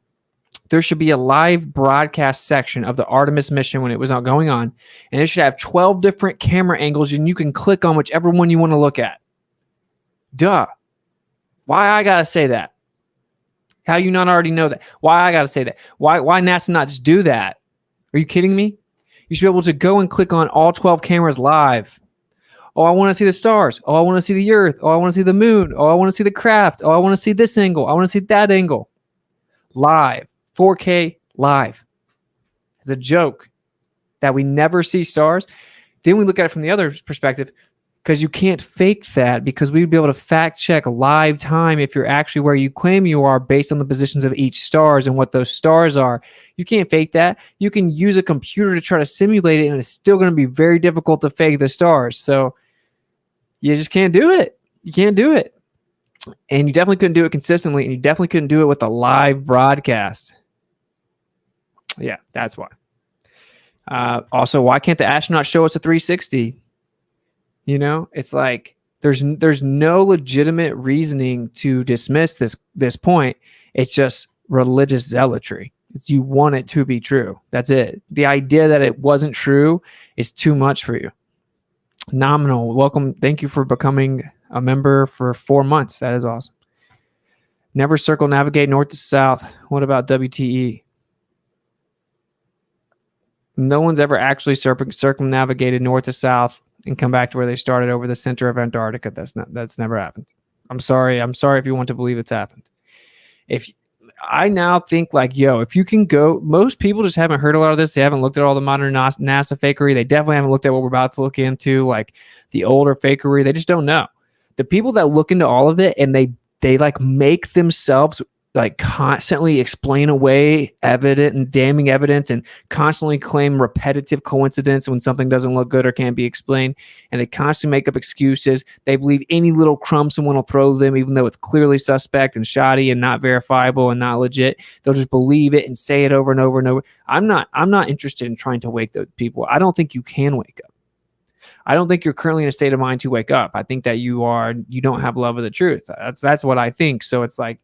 Speaker 1: There should be a live broadcast section of the Artemis mission when it was going on, and it should have 12 different camera angles, and you can click on whichever one you want to look at. Duh. Why I gotta say that? How you not already know that? Why I gotta say that? Why NASA not just do that? Are you kidding me? You should be able to go and click on all 12 cameras live. Oh, I want to see the stars. Oh, I want to see the Earth. Oh, I want to see the moon. Oh, I want to see the craft. Oh, I want to see this angle. I want to see that angle. Live. 4K live. It's a joke that we never see stars. Then we look at it from the other perspective, because you can't fake that, because we'd be able to fact check live time if you're actually where you claim you are based on the positions of each stars and what those stars are. You can't fake that. You can use a computer to try to simulate it, and it's still going to be very difficult to fake the stars. So you just can't do it. You can't do it. And you definitely couldn't do it consistently, and you definitely couldn't do it with a live broadcast. Yeah, that's why. Also, why can't the astronaut show us a 360? You know, it's like there's no legitimate reasoning to dismiss this point. It's just religious zealotry. It's you want it to be true. That's it. The idea that it wasn't true is too much for you. Nominal. Welcome. Thank you for becoming a member for 4 months. That is awesome. Never circumnavigate north to south. What about WTE? No one's ever actually circumnavigated north to south and come back to where they started over the center of Antarctica. That's never happened. I'm sorry if you want to believe it's happened. If I now think like, if you can go, most people just haven't heard a lot of this. They haven't looked at all the modern NASA fakery. They definitely haven't looked at what we're about to look into, like the older fakery. They just don't know. The people that look into all of it and they like make themselves like constantly explain away evident and damning evidence and constantly claim repetitive coincidence when something doesn't look good or can't be explained. And they constantly make up excuses. They believe any little crumb someone will throw them, even though it's clearly suspect and shoddy and not verifiable and not legit. They'll just believe it and say it over and over and over. I'm not interested in trying to wake those people. I don't think you can wake up. I don't think you're currently in a state of mind to wake up. I think that you don't have love of the truth. That's what I think. So it's like,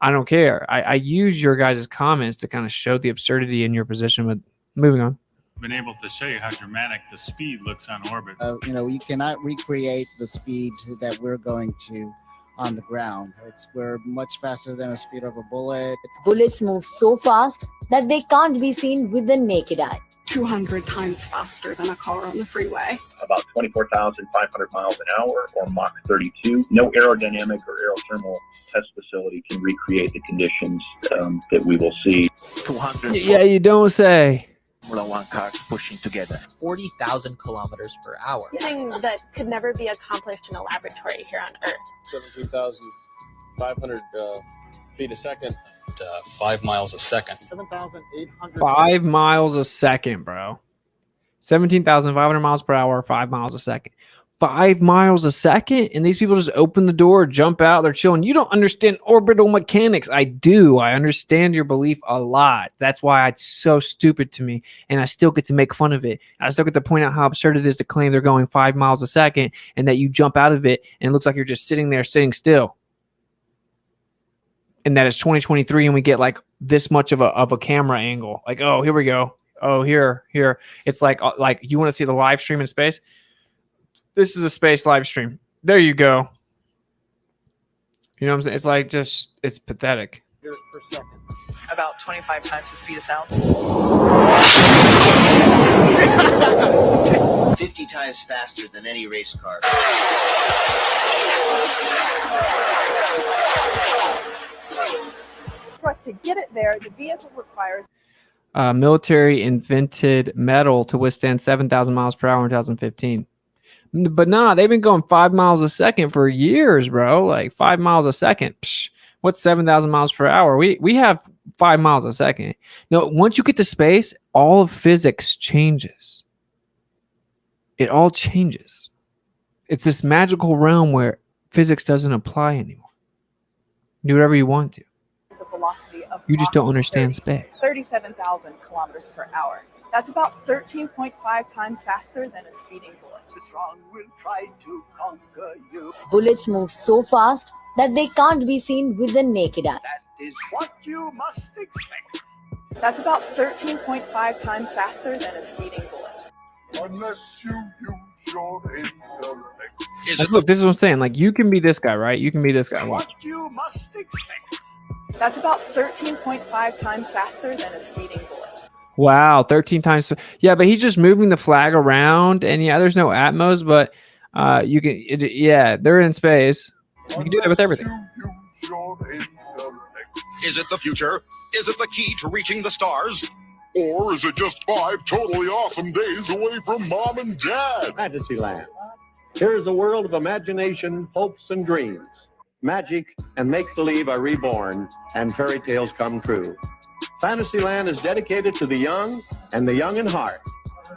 Speaker 1: I don't care. I use your guys' comments to kind of show the absurdity in your position. But moving on.
Speaker 13: Been able to show you how dramatic the speed looks on orbit.
Speaker 4: You cannot recreate the speed that we're going to on the ground. We're much faster than the speed of a bullet.
Speaker 14: Bullets move so fast that they can't be seen with the naked eye.
Speaker 15: 200 times faster than a car on the freeway.
Speaker 17: About 24,500 miles an hour, or Mach 32. No aerodynamic or aerothermal test facility can recreate the conditions that we will see.
Speaker 1: 200. Yeah, you don't say.
Speaker 18: Formula One cars pushing together. 40,000 kilometers per hour.
Speaker 20: Something that could never be accomplished in a laboratory here on Earth.
Speaker 23: 17,500 feet a second. 5 miles a second.
Speaker 4: 7,800.
Speaker 1: 5 miles a second, bro. 17,500 miles per hour, 5 miles a second. 5 miles a second, and these people just open the door, jump out, they're chilling. You don't understand orbital mechanics. I do. I understand your belief a lot. That's why it's so stupid to me, and I still get to make fun of it. I still get to point out how absurd it is to claim they're going 5 miles a second and that you jump out of it and it looks like you're just sitting there sitting still. And that it's 2023 and we get like this much of a camera angle. Like, oh, here we go. Oh, here. It's like you want to see the live stream in space? This is a space live stream. There you go. You know what I'm saying? It's like it's pathetic.
Speaker 5: Meters per second. About 25 times the speed of sound.
Speaker 25: 50 times faster than any race car.
Speaker 21: For us to get it there, the vehicle requires
Speaker 1: Military invented metal to withstand 7,000 miles per hour in 2015. But nah, they've been going 5 miles a second for years, bro. Like 5 miles a second. Psh, what's 7,000 miles per hour? We have 5 miles a second. No, once you get to space, all of physics changes. It all changes. It's this magical realm where physics doesn't apply anymore. Do whatever you want to.
Speaker 21: a velocity of
Speaker 1: You just don't understand space.
Speaker 21: 37,000 kilometers per hour. That's about 13.5 times faster than a speeding bullet.
Speaker 14: The strong will try to conquer you. Bullets move so fast that they can't be seen with the naked eye. That is what you must expect.
Speaker 21: That's about 13.5 times faster than a speeding bullet.
Speaker 25: Unless you use your intellect.
Speaker 1: Like, look, this is what I'm saying. Like, you can be this guy, right? You can be this guy. Watch.
Speaker 14: What you must expect.
Speaker 21: That's about 13.5 times faster than a speeding bullet.
Speaker 1: Wow, 13 times. Yeah, but he's just moving the flag around, and yeah, there's no Atmos, but you can. Yeah, they're in space. You can do that with everything.
Speaker 25: Is it the future? Is it the key to reaching the stars? Or is it just 5 totally awesome days away from mom and dad?
Speaker 26: Fantasyland. Here's a world of imagination, hopes, and dreams. Magic and make-believe are reborn, and fairy tales come true. Fantasyland is dedicated to the young and the young in heart,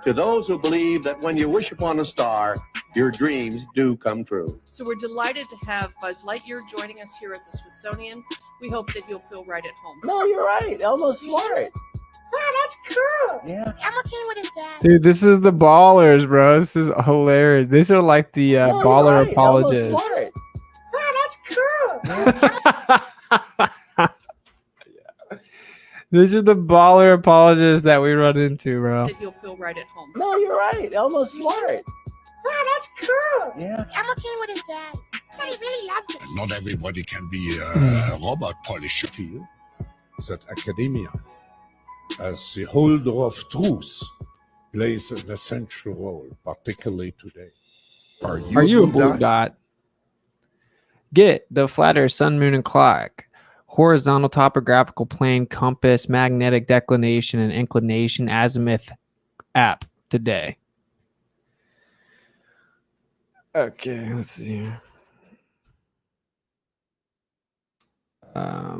Speaker 26: to those who believe that when you wish upon a star, your dreams do come true.
Speaker 8: So we're delighted to have Buzz Lightyear joining us here at the Smithsonian. We hope that you'll feel right at home.
Speaker 4: No, you're right. Elmo's smart.
Speaker 21: Wow, that's cool.
Speaker 4: Yeah.
Speaker 20: I'm okay with his dad.
Speaker 1: Dude, this is the ballers, bro. This is hilarious. These are like the baller apologists.
Speaker 21: Wow, that's cool.
Speaker 1: These are the baller apologists that we run into, bro.
Speaker 8: That you'll feel right at home.
Speaker 4: No, you're right. Elmo's smart.
Speaker 21: Wow, that's cool.
Speaker 4: Yeah.
Speaker 20: I'm okay with his dad. Daddy really loves it.
Speaker 27: Not everybody can be a robot polisher. Feel that academia, as the holder of truth, plays an essential role, particularly today. Are you
Speaker 1: a blue dot? Get the flat Earth, sun, moon, and clock. Horizontal topographical plane, compass, magnetic declination, and inclination azimuth app today. Okay, let's see here. I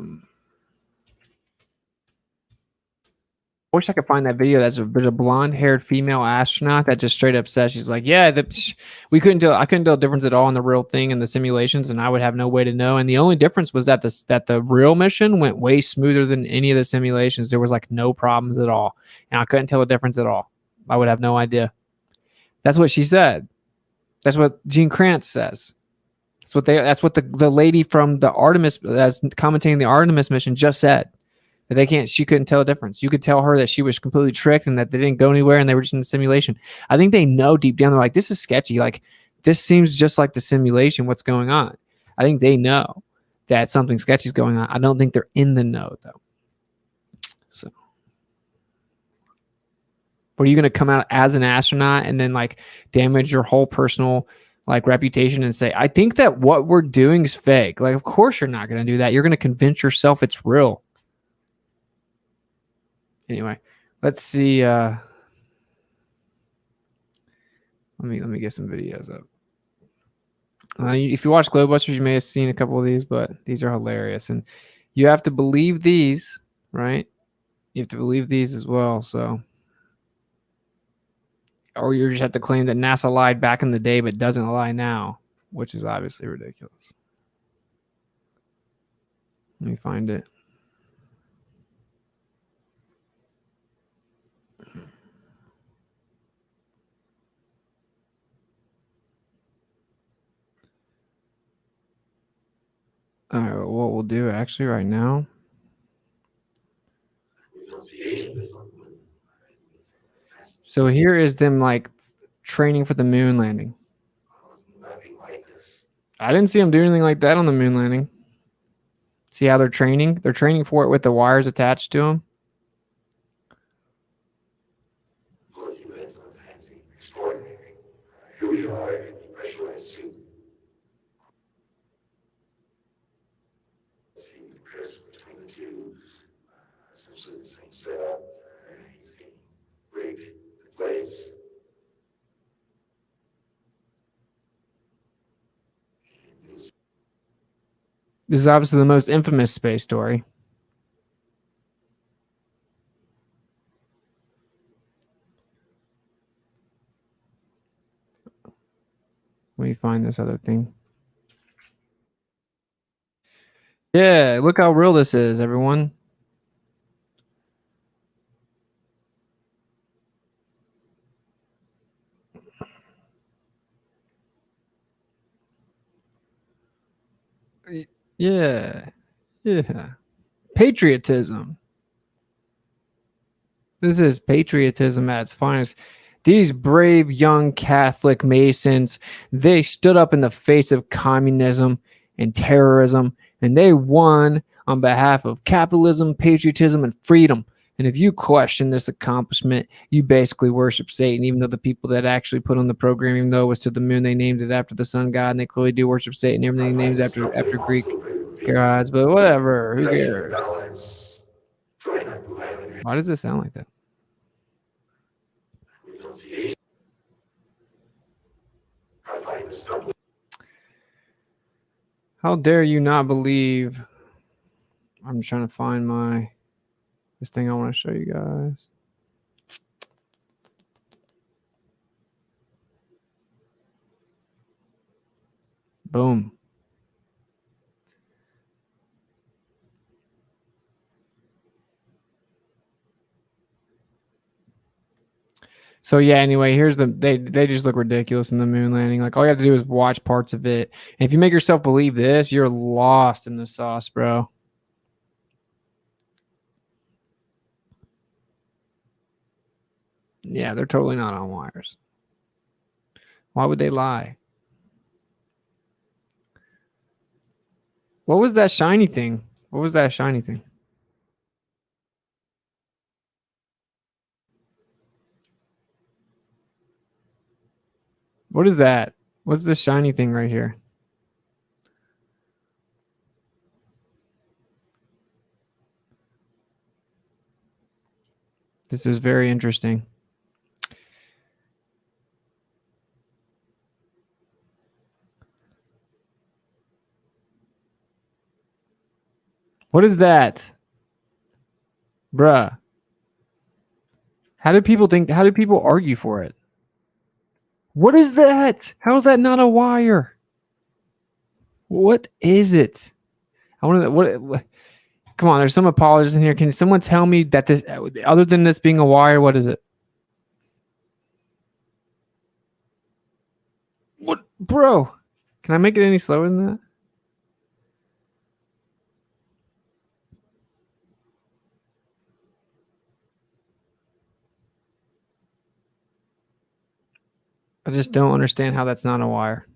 Speaker 1: wish I could find that video. There's a blonde-haired female astronaut that just straight up says, she's like, yeah, I couldn't tell a difference at all in the real thing and the simulations, and I would have no way to know. And the only difference was that the real mission went way smoother than any of the simulations. There was like no problems at all, and I couldn't tell the difference at all. I would have no idea. That's what she said. That's what Gene Kranz says. That's what the lady from the Artemis that's commentating the Artemis mission just said. That she couldn't tell the difference. You could tell her that she was completely tricked and that they didn't go anywhere and they were just in the simulation. I think they know deep down, they're like, this is sketchy. Like, this seems just like the simulation. What's going on? I think they know that something sketchy is going on. I don't think they're in the know, though. So, what, are you going to come out as an astronaut and then like damage your whole personal like reputation and say, I think that what we're doing is fake? Like, of course you're not going to do that. You're going to convince yourself it's real. Anyway, let's see. Let me get some videos up. If you watch Globebusters, you may have seen a couple of these, but these are hilarious. And you have to believe these, right? You have to believe these as well. So, or you just have to claim that NASA lied back in the day, but doesn't lie now, which is obviously ridiculous. Let me find it. All right, what we'll do actually right now. So here is them like training for the moon landing. I didn't see them do anything like that on the moon landing. See how they're training? They're training for it with the wires attached to them.
Speaker 3: Here we are in the pressurized suit. See the comparison between the two. Essentially the same setup. He's getting rigged in place.
Speaker 1: This is obviously the most infamous space story. Let me find this other thing. Yeah, look how real this is, everyone. Yeah. Yeah. Patriotism. This is patriotism at its finest. These brave young Catholic Masons, they stood up in the face of communism and terrorism, and they won on behalf of capitalism, patriotism, and freedom. And if you question this accomplishment, you basically worship Satan, even though the people that actually put on the program, even though it was to the moon, they named it after the sun god, and they clearly do worship Satan. Everything names after Greek gods, but whatever. Who cares? Why does it sound like that? How dare you not believe? I'm trying to find this thing I want to show you guys. Boom. So yeah, anyway, here's they just look ridiculous in the moon landing. Like, all you have to do is watch parts of it. And if you make yourself believe this, you're lost in the sauce, bro. Yeah, they're totally not on wires. Why would they lie? What was that shiny thing? What was that shiny thing? What is that? What's this shiny thing right here? This is very interesting. What is that? Bruh. How do people argue for it? What is that? How is that not a wire? What is it? I want to what come on, there's some apologists in here. Can someone tell me that this, other than this being a wire, what is it? Bro, can I make it any slower than that? I just don't understand how that's not a wire.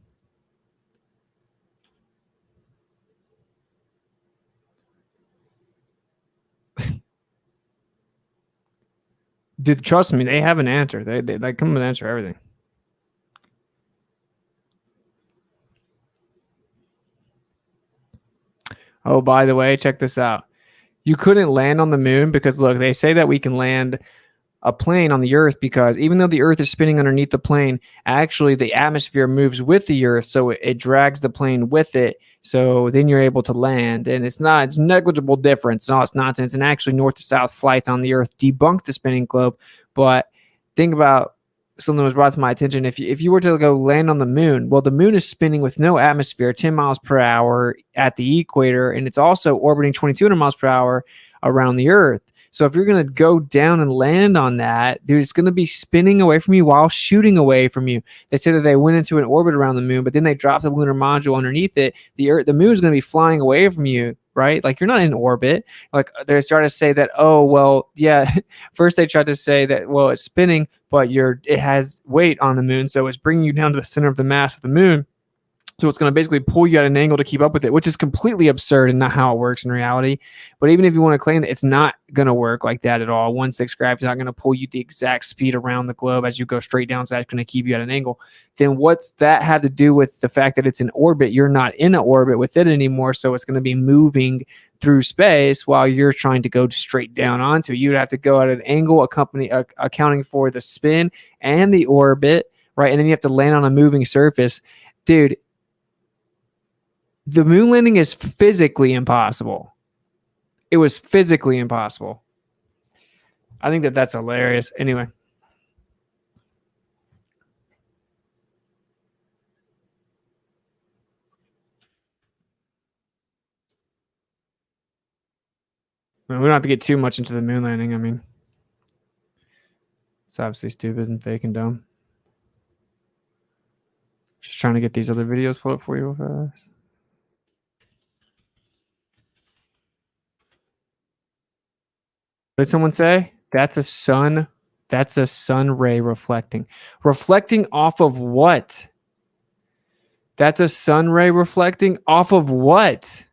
Speaker 1: Dude, trust me, they have an answer. They come with an answer everything. Oh, by the way, check this out. You couldn't land on the moon because, look, they say that we can land a plane on the Earth because even though the Earth is spinning underneath the plane, actually the atmosphere moves with the Earth, so it drags the plane with it. So then you're able to land, and it's negligible difference. No, it's nonsense. And actually, north to south flights on the Earth debunk the spinning globe. But think about something that was brought to my attention. If you were to go land on the moon, well, the moon is spinning with no atmosphere, 10 miles per hour at the equator, and it's also orbiting 2,200 miles per hour around the Earth. So if you're going to go down and land on that, dude, it's going to be spinning away from you while shooting away from you. They say that they went into an orbit around the moon, but then they dropped the lunar module underneath it. The moon is going to be flying away from you, right? Like, you're not in orbit. Like, they started to say that, oh, well, yeah. First they tried to say that, well, it's spinning, but it has weight on the moon, so it's bringing you down to the center of the mass of the moon. So it's going to basically pull you at an angle to keep up with it, which is completely absurd and not how it works in reality. But even if you want to claim that it's not going to work like that at all, 1/6 gravity is not going to pull you the exact speed around the globe as you go straight down, so that's going to keep you at an angle, then what's that have to do with the fact that it's in orbit? You're not in an orbit with it anymore, so it's going to be moving through space while you're trying to go straight down onto it. You'd have to go at an angle accounting for the spin and the orbit, right? And then you have to land on a moving surface. Dude, the moon landing is physically impossible. It was physically impossible. I think that's hilarious. Anyway. I mean, we don't have to get too much into the moon landing. I mean, it's obviously stupid and fake and dumb. Just trying to get these other videos pulled up for you real fast. What did someone say? That's a sun ray reflecting. Reflecting off of what? That's a sun ray reflecting off of what?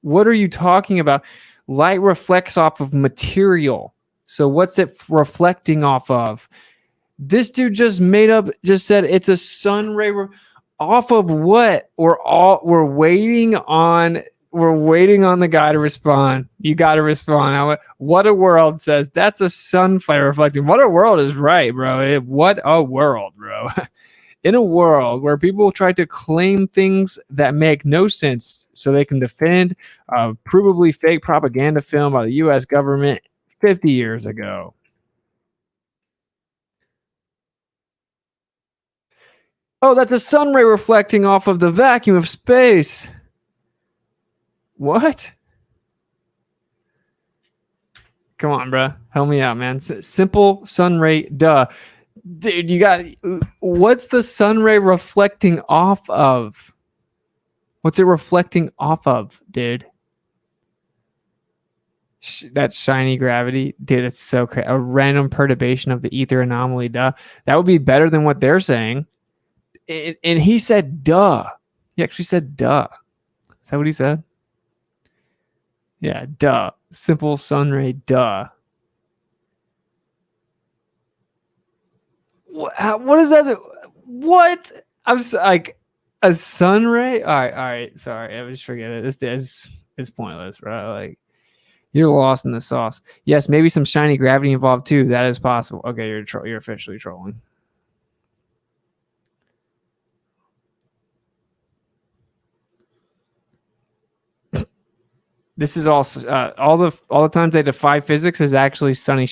Speaker 1: What are you talking about? Light reflects off of material. So what's it reflecting off of? This dude just said it's a sun ray off of what? We're waiting on the guy to respond. You got to respond. What a World says that's a sun flare reflecting. What a World is right, bro. What a World, bro. In a world where people try to claim things that make no sense so they can defend a provably fake propaganda film by the U.S. government 50 years ago. Oh, that's the sun ray reflecting off of the vacuum of space. What? Come on, bro. Help me out, man. Simple sun ray, duh. Dude, what's the sun ray reflecting off of? What's it reflecting off of, dude? That's shiny gravity. Dude, that's so crazy. A random perturbation of the ether anomaly, duh. That would be better than what they're saying. And he said, duh. He actually said, duh. Is that what he said? Yeah, duh. Simple sun ray, duh. What is that? What? I'm like a sun ray? All right. Sorry, I just forget it. It's pointless, bro. Like, you're lost in the sauce. Yes, maybe some shiny gravity involved too. That is possible. Okay, you're officially trolling. This is all the times they defy physics is actually shiny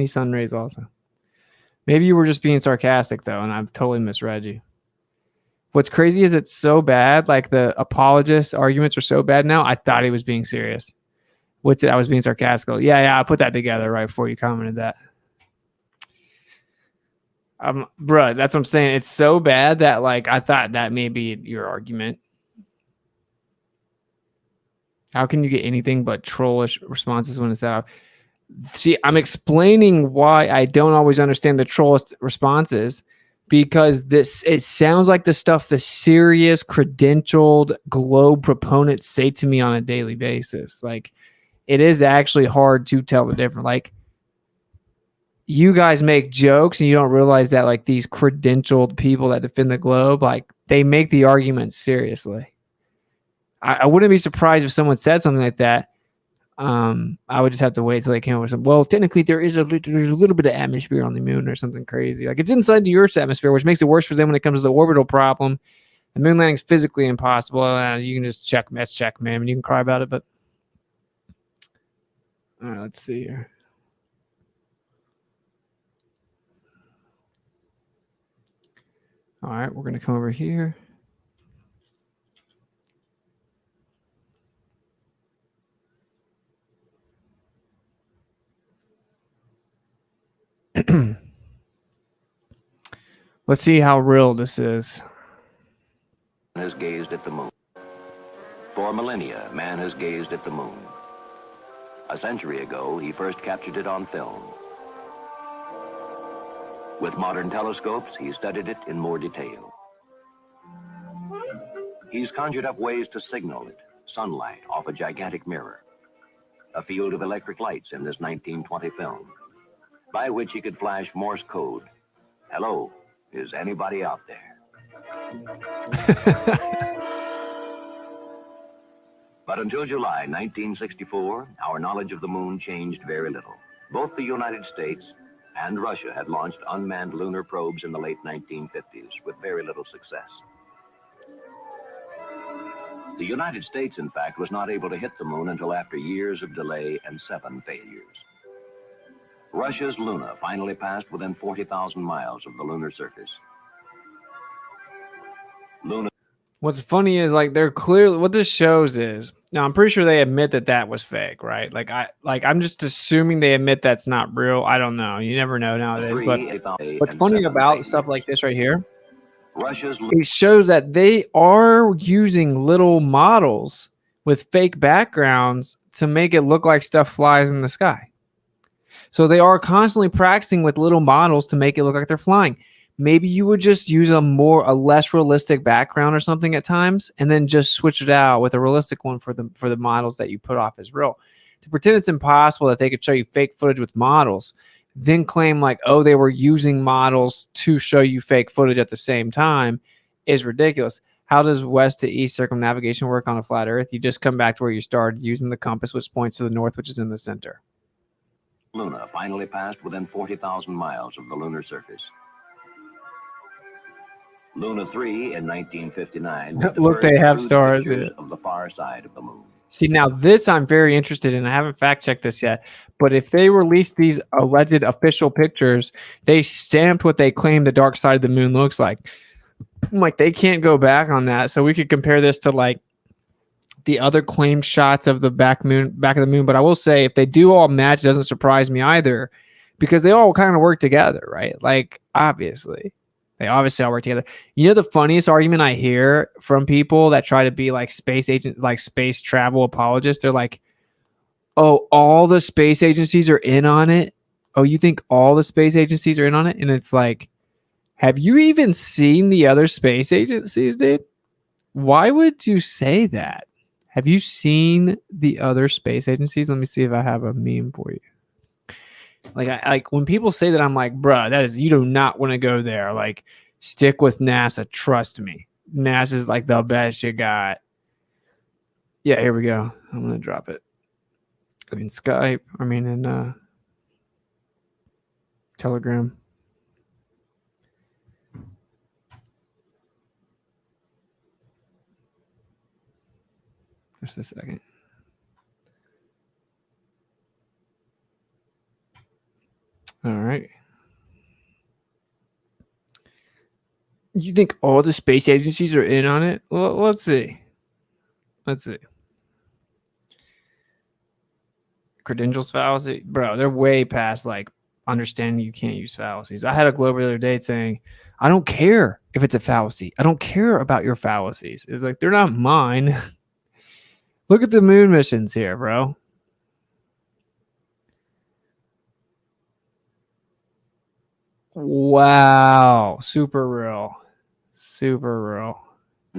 Speaker 1: sun rays also. Maybe you were just being sarcastic though, and I've totally misread you. What's crazy is it's so bad. Like, the apologist arguments are so bad now. I thought he was being serious. Witsit, I was being sarcastic. Yeah, I put that together right before you commented that. Bruh, that's what I'm saying. It's so bad that like I thought that may be your argument. How can you get anything but trollish responses when it's out? See, I'm explaining why I don't always understand the trollist responses, because it sounds like the stuff the serious credentialed globe proponents say to me on a daily basis. Like, it is actually hard to tell the difference. Like, you guys make jokes and you don't realize that like these credentialed people that defend the globe, like they make the argument seriously. I wouldn't be surprised if someone said something like that. I would just have to wait till they came up with something. Well, technically there's a little bit of atmosphere on the moon or something crazy. Like, it's inside the Earth's atmosphere, which makes it worse for them when it comes to the orbital problem. The moon landing is physically impossible. You can just check, man, and you can cry about it. But all right, let's see here. All right, we're going to come over here. Let's see how real this is.
Speaker 6: Man has gazed at the moon. For millennia, man has gazed at the moon. A century ago, he first captured it on film. With modern telescopes, he studied it in more detail. He's conjured up ways to signal it, sunlight off a gigantic mirror, a field of electric lights in this 1920 film, by which he could flash Morse code. Hello, is anybody out there? But until July 1964, our knowledge of the moon changed very little. Both the United States and Russia had launched unmanned lunar probes in the late 1950s with very little success. The United States, in fact, was not able to hit the moon until after years of delay and 7 failures. Russia's Luna finally passed within 40,000 miles of the lunar surface. Luna.
Speaker 1: What's funny is like they're clearly what this shows is now. I'm pretty sure they admit that that was fake, right? I'm just assuming they admit that's not real. I don't know. You never know nowadays. But what's funny about stuff like this right here, it shows that they are using little models with fake backgrounds to make it look like stuff flies in the sky. So they are constantly practicing with little models to make it look like they're flying. Maybe you would just use a less realistic background or something at times, and then just switch it out with a realistic one for the models that you put off as real. To pretend it's impossible that they could show you fake footage with models, then claim like, oh, they were using models to show you fake footage at the same time is ridiculous. How does west to east circumnavigation work on a flat Earth? You just come back to where you started using the compass, which points to the north, which is in the center.
Speaker 6: Luna finally passed within 40,000 miles of the lunar surface. Luna 3 in 1959.
Speaker 1: Look, they have stars
Speaker 6: of the far side of the moon.
Speaker 1: See, now this I'm very interested in. I haven't fact checked this yet, but if they release these alleged official pictures, they stamped what they claim the dark side of the moon looks like. Like, they can't go back on that. So we could compare this to like the other claimed shots of the back of the moon. But I will say, if they do all match, it doesn't surprise me either, because they all kind of work together, right? Like, obviously. They obviously all work together. You know, the funniest argument I hear from people that try to be like space agents, like space travel apologists, they're like, oh, all the space agencies are in on it? Oh, you think all the space agencies are in on it? And it's like, have you even seen the other space agencies, dude? Why would you say that? Have you seen the other space agencies? Let me see if I have a meme for you. Like when people say that, I'm like, bruh, that is, you do not want to go there. Like, stick with NASA. Trust me. NASA's like the best you got. Yeah, here we go. I'm going to drop it. In Skype. I mean, in Telegram. Just a second. All right. You think all the space agencies are in on it? Well, let's see. Let's see. Credentials fallacy. Bro, they're way past like understanding you can't use fallacies. I had a globe the other day saying, I don't care if it's a fallacy. I don't care about your fallacies. It's like, they're not mine. Look at the moon missions here, bro. Wow. Super real. Super real.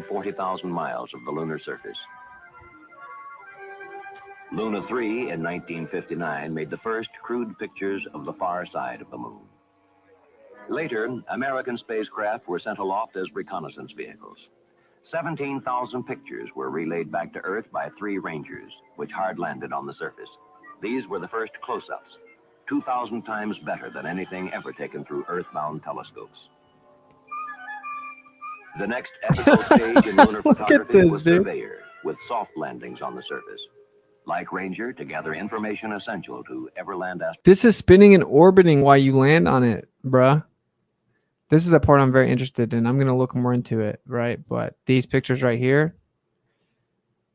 Speaker 6: 40,000 miles of the lunar surface. Luna 3 in 1959 made the first crude pictures of the far side of the moon. Later, American spacecraft were sent aloft as reconnaissance vehicles. 17,000 pictures were relayed back to Earth by 3 Rangers, which hard landed on the surface. These were the first close-ups, 2,000 times better than anything ever taken through Earth-bound telescopes. The next epical stage in lunar photography was Surveyor, with soft landings on the surface. Like Ranger, to gather information essential to Everland astronauts.
Speaker 1: This is spinning and orbiting while you land on it, bruh. This is the part I'm very interested in. I'm going to look more into it, right? But these pictures right here,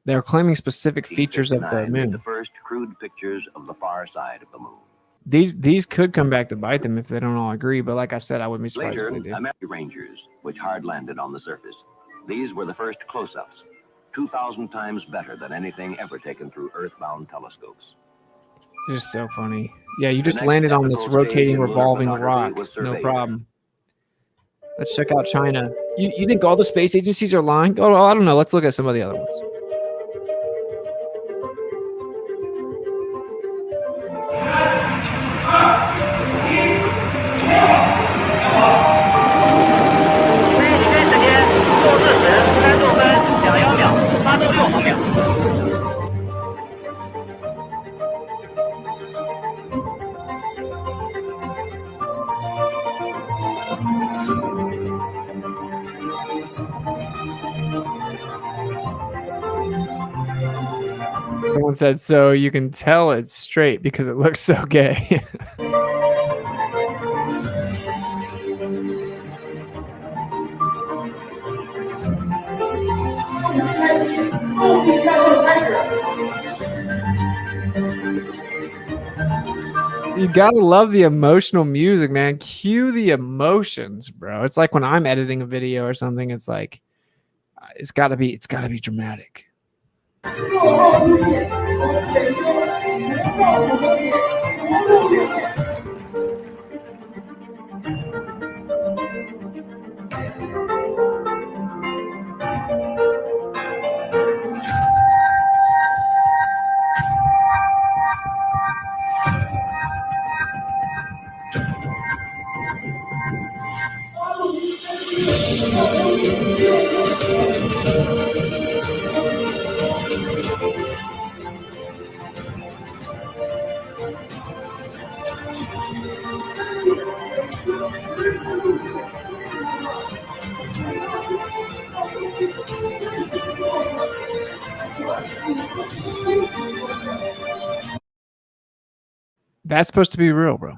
Speaker 1: they're claiming specific features of the moon.
Speaker 6: The first crude pictures of the far side of the moon.
Speaker 1: These could come back to bite them if they don't all agree. But like I said, I wouldn't be surprised
Speaker 6: Later,
Speaker 1: if they do.
Speaker 6: American Rangers, which hard landed on the surface. These were the first close-ups, 2,000 times better than anything ever taken through Earth-bound telescopes.
Speaker 1: It's just so funny. Yeah, you just landed on this rotating, revolving rock. No problem. Let's check out China. You think all the space agencies are lying? Oh, I don't know. Let's look at some of the other ones. Someone said, so you can tell it's straight because it looks so gay. You gotta love the emotional music, man. Cue the emotions, bro. It's like when I'm editing a video or something, it's like it's gotta be dramatic. That's supposed to be real, bro.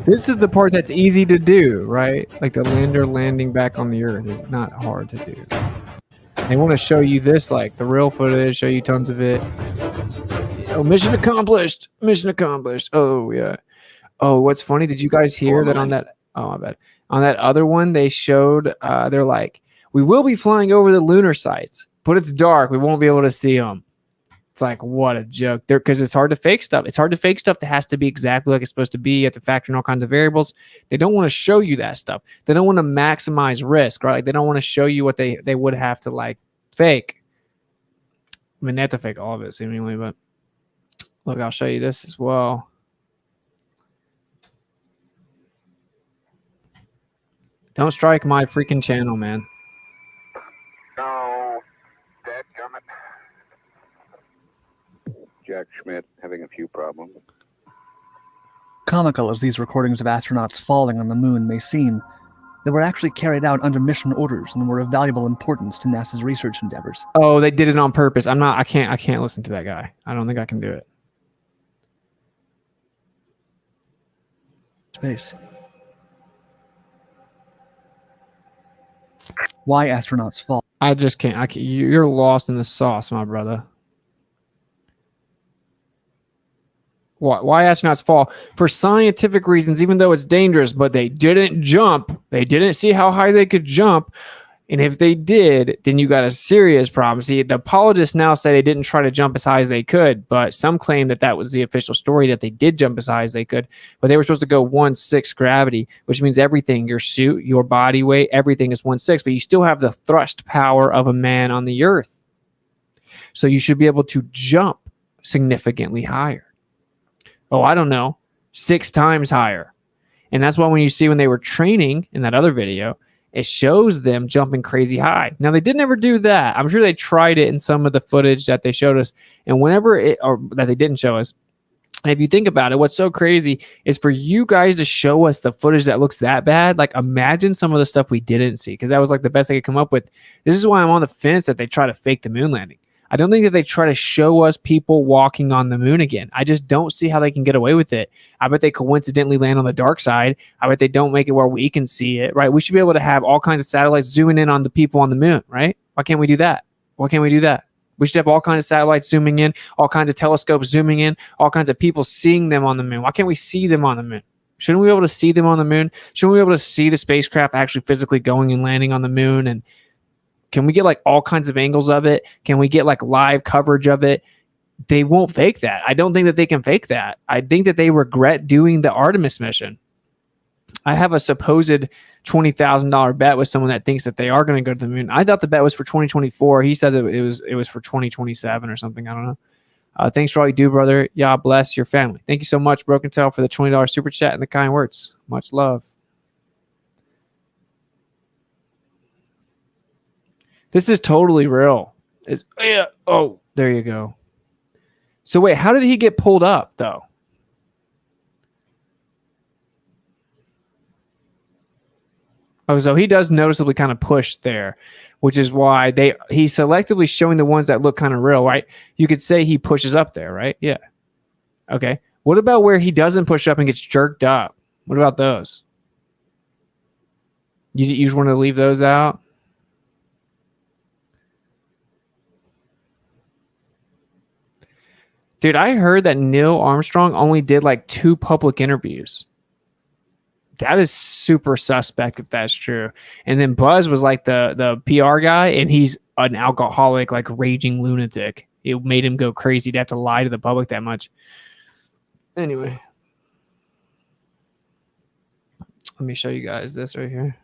Speaker 1: This is the part that's easy to do, right? Like the lander landing back on the Earth is not hard to do. They want to show you this, like the real footage, show you tons of it. Oh, mission accomplished. Mission accomplished. Oh, yeah. Oh, what's funny? Did you guys hear that on that? Oh, my bad. On that other one, they showed, they're like, we will be flying over the lunar sites, but it's dark. We won't be able to see them. It's like, what a joke. Because it's hard to fake stuff. It's hard to fake stuff that has to be exactly like it's supposed to be. You have to factor in all kinds of variables. They don't want to show you that stuff. They don't want to maximize risk, right? Like they don't want to show you what they would have to like fake. I mean, they have to fake all of it seemingly, but look, I'll show you this as well. Don't strike my freaking channel, man.
Speaker 7: No, dadgummit. Jack Schmidt having a few problems.
Speaker 9: Comical as these recordings of astronauts falling on the moon may seem, that were actually carried out under mission orders and were of valuable importance to NASA's research endeavors.
Speaker 1: Oh, they did it on purpose. I can't listen to that guy. I don't think I can do it.
Speaker 9: Space. Why astronauts fall.
Speaker 1: I just can't. You're lost in the sauce, my brother. Why astronauts fall? For scientific reasons, even though it's dangerous, but they didn't jump. They didn't see how high they could jump. And if they did, then you got a serious problem. See, the apologists now say they didn't try to jump as high as they could, but some claim that that was the official story, that they did jump as high as they could, but they were supposed to go 1/6 gravity, which means everything, your suit, your body weight, everything is 1/6, but you still have the thrust power of a man on the earth. So you should be able to jump significantly higher. Oh, I don't know, 6 times higher. And that's why when you see when they were training in that other video, it shows them jumping crazy high. Now, they didn't ever do that. I'm sure they tried it in some of the footage that they showed us. And whenever or that they didn't show us. And if you think about it, what's so crazy is for you guys to show us the footage that looks that bad. Like, imagine some of the stuff we didn't see, because that was like the best they could come up with. This is why I'm on the fence that they try to fake the moon landing. I don't think that they try to show us people walking on the moon again. I just don't see how they can get away with it. I bet they coincidentally land on the dark side. I bet they don't make it where we can see it, right? We should be able to have all kinds of satellites zooming in on the people on the moon, right? Why can't we do that? Why can't we do that? We should have all kinds of satellites zooming in, all kinds of telescopes zooming in, all kinds of people seeing them on the moon. Why can't we see them on the moon? Shouldn't we be able to see them on the moon? Shouldn't we be able to see the spacecraft actually physically going and landing on the moon? And can we get like all kinds of angles of it? Can we get like live coverage of it? They won't fake that. I don't think that they can fake that. I think that they regret doing the Artemis mission. I have a supposed $20,000 bet with someone that thinks that they are going to go to the moon. I thought the bet was for 2024. He said it was for 2027 or something. I don't know. Thanks for all you do, brother. Yeah, bless your family. Thank you so much, Broken Tail, for the $20 super chat and the kind words. Much love. This is totally real. Oh, there you go. So wait, how did he get pulled up though? Oh, so he does noticeably kind of push there, which is why he's selectively showing the ones that look kind of real, right? You could say he pushes up there, right? Yeah. Okay. What about where he doesn't push up and gets jerked up? What about those? You just want to leave those out? Dude, I heard that Neil Armstrong only did like 2 public interviews. That is super suspect if that's true. And then Buzz was like the PR guy, and he's an alcoholic, like raging lunatic. It made him go crazy to have to lie to the public that much. Anyway. Let me show you guys this right here.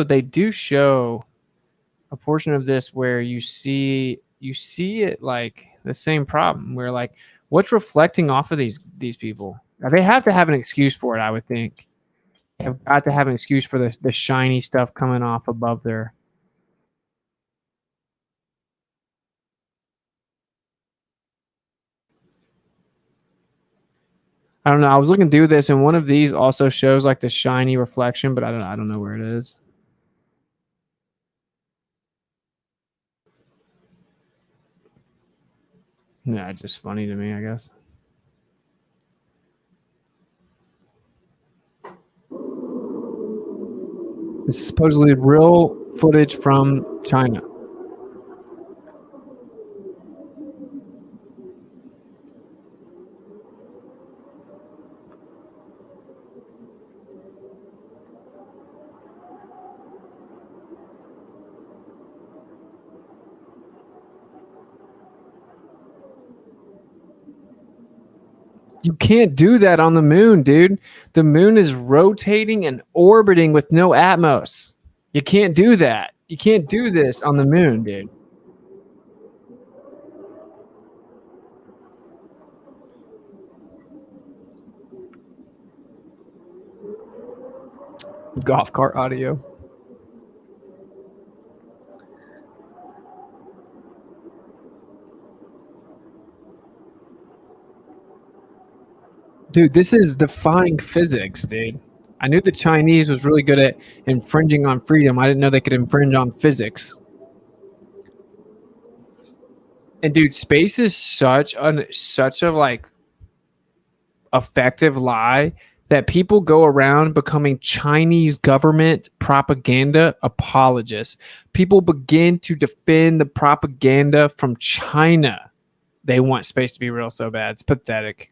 Speaker 1: They do show a portion of this where you see it like the same problem where like what's reflecting off of these people. Now, they have to have an excuse for it, I would think. They have got to have an excuse for the shiny stuff coming off above there. I don't know. I was looking through this, and one of these also shows like the shiny reflection, but I don't know where it is. Yeah, just funny to me, I guess. This is supposedly real footage from China. You can't do that on the moon, dude. The moon is rotating and orbiting with no atmos. You can't do that. You can't do this on the moon, dude. Golf cart audio. Dude, this is defying physics, dude. I knew the Chinese was really good at infringing on freedom. I didn't know they could infringe on physics. And dude, space is such a like effective lie that people go around becoming Chinese government propaganda apologists. People begin to defend the propaganda from China. They want space to be real so bad. It's pathetic.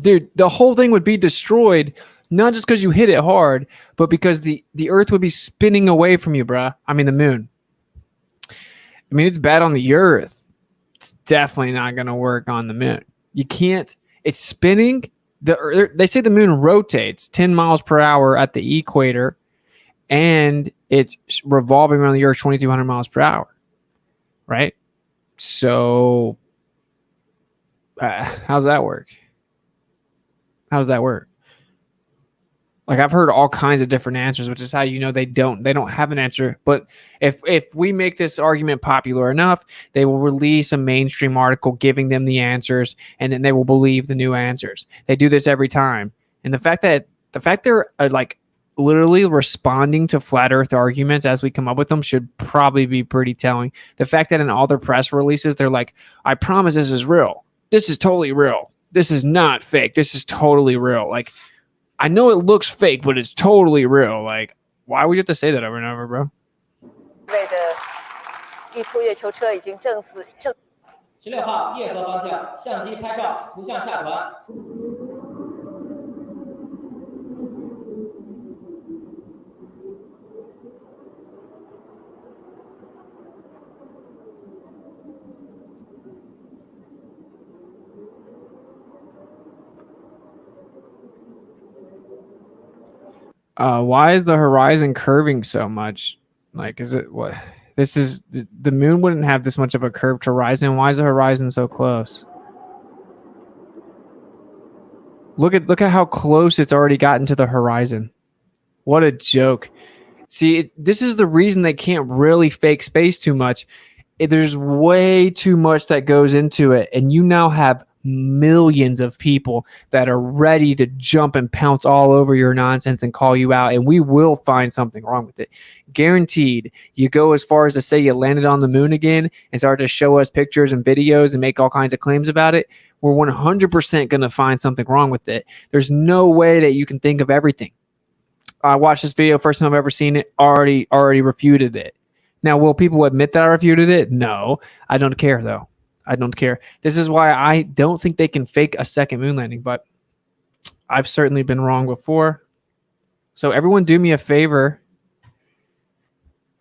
Speaker 1: Dude, the whole thing would be destroyed, not just because you hit it hard, but because the Earth would be spinning away from you, bruh. I mean, the moon. I mean, it's bad on the Earth. It's definitely not going to work on the moon. You can't. It's spinning. They say the moon rotates 10 miles per hour at the equator, and it's revolving around the Earth 2,200 miles per hour, right? So, how's that work? How does that work? Like, I've heard all kinds of different answers, which is how you know they don't have an answer. But if we make this argument popular enough, they will release a mainstream article giving them the answers, and then they will believe the new answers. They do this every time. And the fact they're like literally responding to flat earth arguments as we come up with them should probably be pretty telling. The fact that in all their press releases, they're like, I promise this is real. This is totally real. This is not fake. This is totally real. Like, I know it looks fake, but it's totally real. Like, why would you have to say that over and over, bro?
Speaker 2: 16号叶河方向，相机拍照，图像下传。
Speaker 1: Why is the horizon curving so much? Like, is it what? This is the moon wouldn't have this much of a curved horizon. Why is the horizon so close? Look at how close it's already gotten to the horizon. What a joke. See, this is the reason they can't really fake space too much. There's way too much that goes into it, and you now have millions of people that are ready to jump and pounce all over your nonsense and call you out, and we will find something wrong with it. Guaranteed. You go as far as to say you landed on the moon again and start to show us pictures and videos and make all kinds of claims about it, we're 100% going to find something wrong with it. There's no way that you can think of everything. I watched this video, first time I've ever seen it, already refuted it. Now, will people admit that I refuted it? No. I don't care, though. I don't care. This is why I don't think they can fake a second moon landing, but I've certainly been wrong before. So everyone do me a favor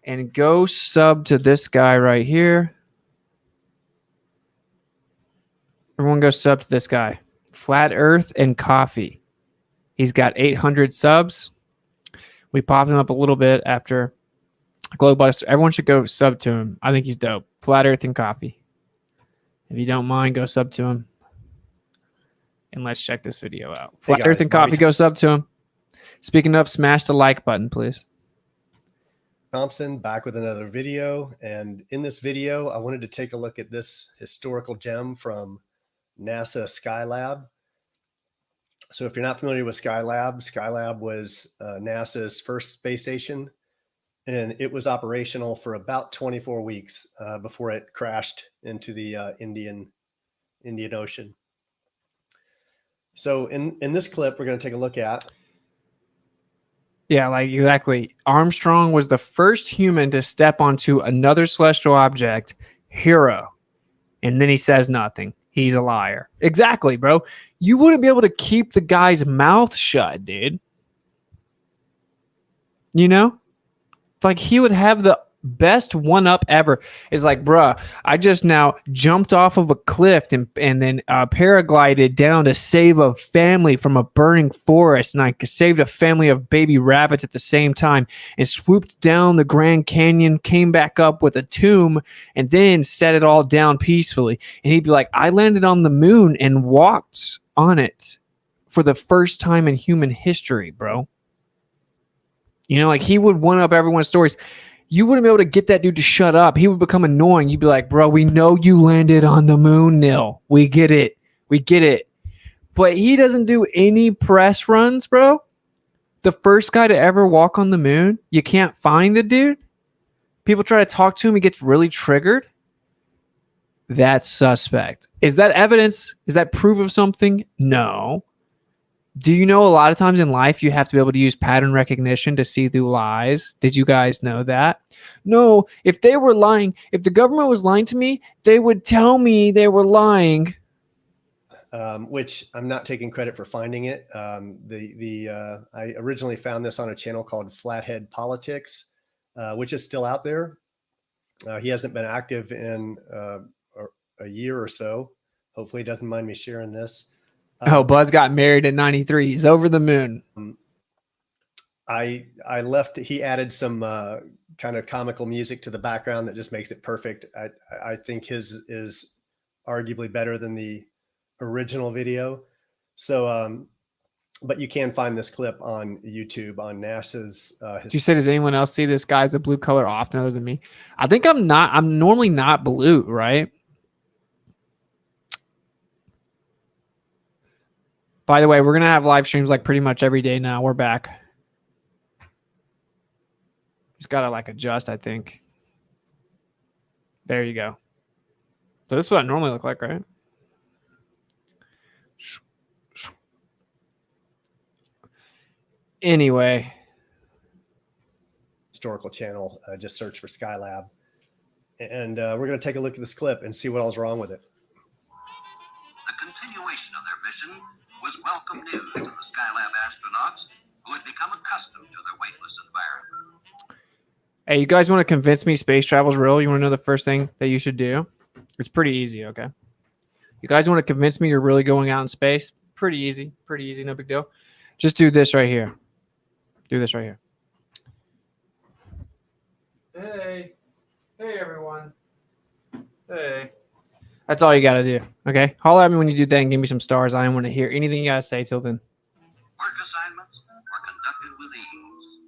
Speaker 1: and go sub to this guy right here. Everyone go sub to this guy. Flat Earth and Coffee. He's got 800 subs. We popped him up a little bit after Globebuster. Everyone should go sub to him. I think he's dope. Flat Earth and Coffee. If you don't mind, go sub to him. And let's check this video out. Flat Earth and Coffee, go sub to him. Speaking of, smash the like button, please.
Speaker 10: Thompson back with another video. And in this video, I wanted to take a look at this historical gem from NASA Skylab. So if you're not familiar with Skylab, Skylab was NASA's first space station. And it was operational for about 24 weeks before it crashed into the Indian Ocean. So in this clip, we're going to take a look at.
Speaker 1: Yeah, like exactly. Armstrong was the first human to step onto another celestial object, hero. And then he says nothing. He's a liar. Exactly, bro. You wouldn't be able to keep the guy's mouth shut, dude. You know? Like, he would have the best one-up ever. It's like, bruh, I just now jumped off of a cliff and then paraglided down to save a family from a burning forest, and I saved a family of baby rabbits at the same time, and swooped down the Grand Canyon, came back up with a tomb, and then set it all down peacefully. And he'd be like, I landed on the moon and walked on it for the first time in human history, bro. You know, like, he would one up everyone's stories. you wouldn't be able to get that dude to shut up. He would become annoying. You'd be like, bro, we know you landed on the moon, Nil. We get it. We get it. But he doesn't do any press runs, bro. The first guy to ever walk on the moon, you can't find the dude. People try to talk to him. He gets really triggered. That's suspect. Is that evidence? Is that proof of something? No. Do you know a lot of times in life you have to be able to use pattern recognition to see through lies? Did you guys know that? No, if they were lying, if the government was lying to me, they would tell me they were lying.
Speaker 10: Which I'm not taking credit for finding it. I originally found this on a channel called Flathead Politics, which is still out there. He hasn't been active in a year or so. Hopefully he doesn't mind me sharing this.
Speaker 1: Buzz got married at 93. He's over the moon.
Speaker 10: I left. He added some kind of comical music to the background that just makes it perfect. I think his is arguably better than the original video. So, but you can find this clip on YouTube on NASA's.
Speaker 1: You say, does anyone else see this guy's a blue color often other than me? I think I'm not. I'm normally not blue, right? By the way, we're going to have live streams like pretty much every day now. We're back. Just got to like adjust, I think. There you go. So this is what I normally look like, right? Anyway.
Speaker 10: Historical channel. Just search for Skylab. And we're going to take a look at this clip and see what all's wrong with it.
Speaker 6: The continuation of their mission was welcome news to the Skylab astronauts who had become accustomed to their weightless environment.
Speaker 1: Hey, you guys want to convince me space travel is real? You want to know the first thing that you should do? It's pretty easy, okay? You guys want to convince me you're really going out in space? Pretty easy, no big deal. Just do this right here. Do this right here. Hey. Hey, everyone. Hey. That's all you got to do, okay? Holler at me when you do that and give me some stars. I don't want to hear anything you got to say till then.
Speaker 6: Work assignments were conducted with ease.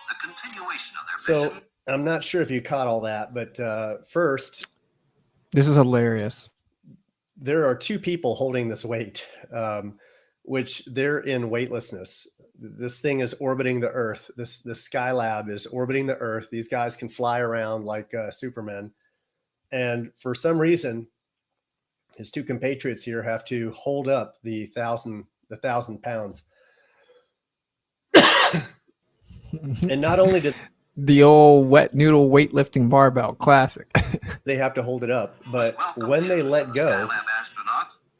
Speaker 6: The continuation of their mission.
Speaker 10: So I'm not sure if you caught all that, but first.
Speaker 1: This is hilarious.
Speaker 10: There are two people holding this weight, which they're in weightlessness. This thing is orbiting the Earth. The Skylab is orbiting the Earth. These guys can fly around like Superman. And for some reason, his two compatriots here have to hold up the 1,000 pounds. And not only did
Speaker 1: the old wet noodle weightlifting barbell classic,
Speaker 10: they have to hold it up, but when they let go,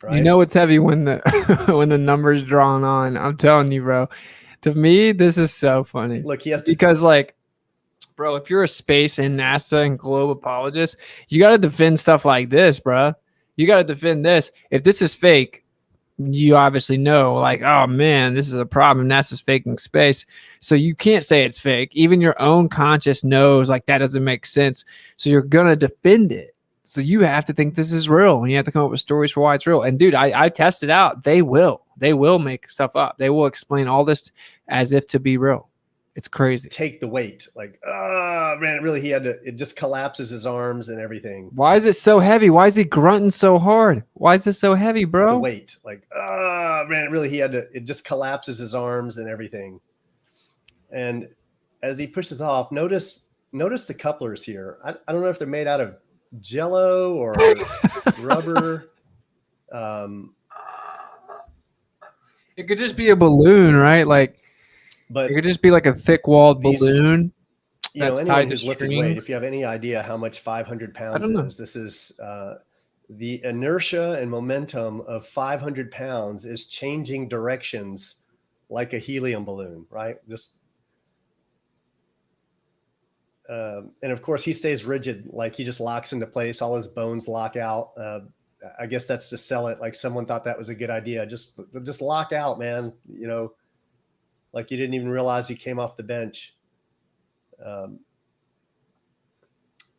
Speaker 10: right?
Speaker 1: You know it's heavy when the when the number's drawn on. I'm telling you, bro. To me, this is so funny.
Speaker 10: Look, he has to,
Speaker 1: because like, bro, if you're a space and NASA and globe apologist, you got to defend stuff like this, bro. You got to defend this. If this is fake, you obviously know, like, oh man, this is a problem. NASA's faking space. So you can't say it's fake. Even your own conscience knows like that doesn't make sense. So you're going to defend it. So you have to think this is real, and you have to come up with stories for why it's real. And dude, I tested out. They will make stuff up. They will explain all this as if to be real. It's crazy.
Speaker 10: Take the weight. Like, man, really, he had to, it just collapses his arms and everything.
Speaker 1: Why is it so heavy? Why is he grunting so hard? Why is this so heavy, bro?
Speaker 10: The weight. Like, man, really, he had to, it just collapses his arms and everything. And as he pushes off, notice the couplers here. I don't know if they're made out of Jello or rubber.
Speaker 1: It could just be a balloon, right? Like,
Speaker 10: but
Speaker 1: it could just be like a thick-walled balloon
Speaker 10: that's tied to strings. Weight, if you have any idea how much 500 pounds is, this is the inertia and momentum of 500 pounds is changing directions like a helium balloon, right? Just and of course he stays rigid, like he just locks into place. All his bones lock out. I guess that's to sell it. Like someone thought that was a good idea. Just lock out, man. You know, like you didn't even realize you came off the bench.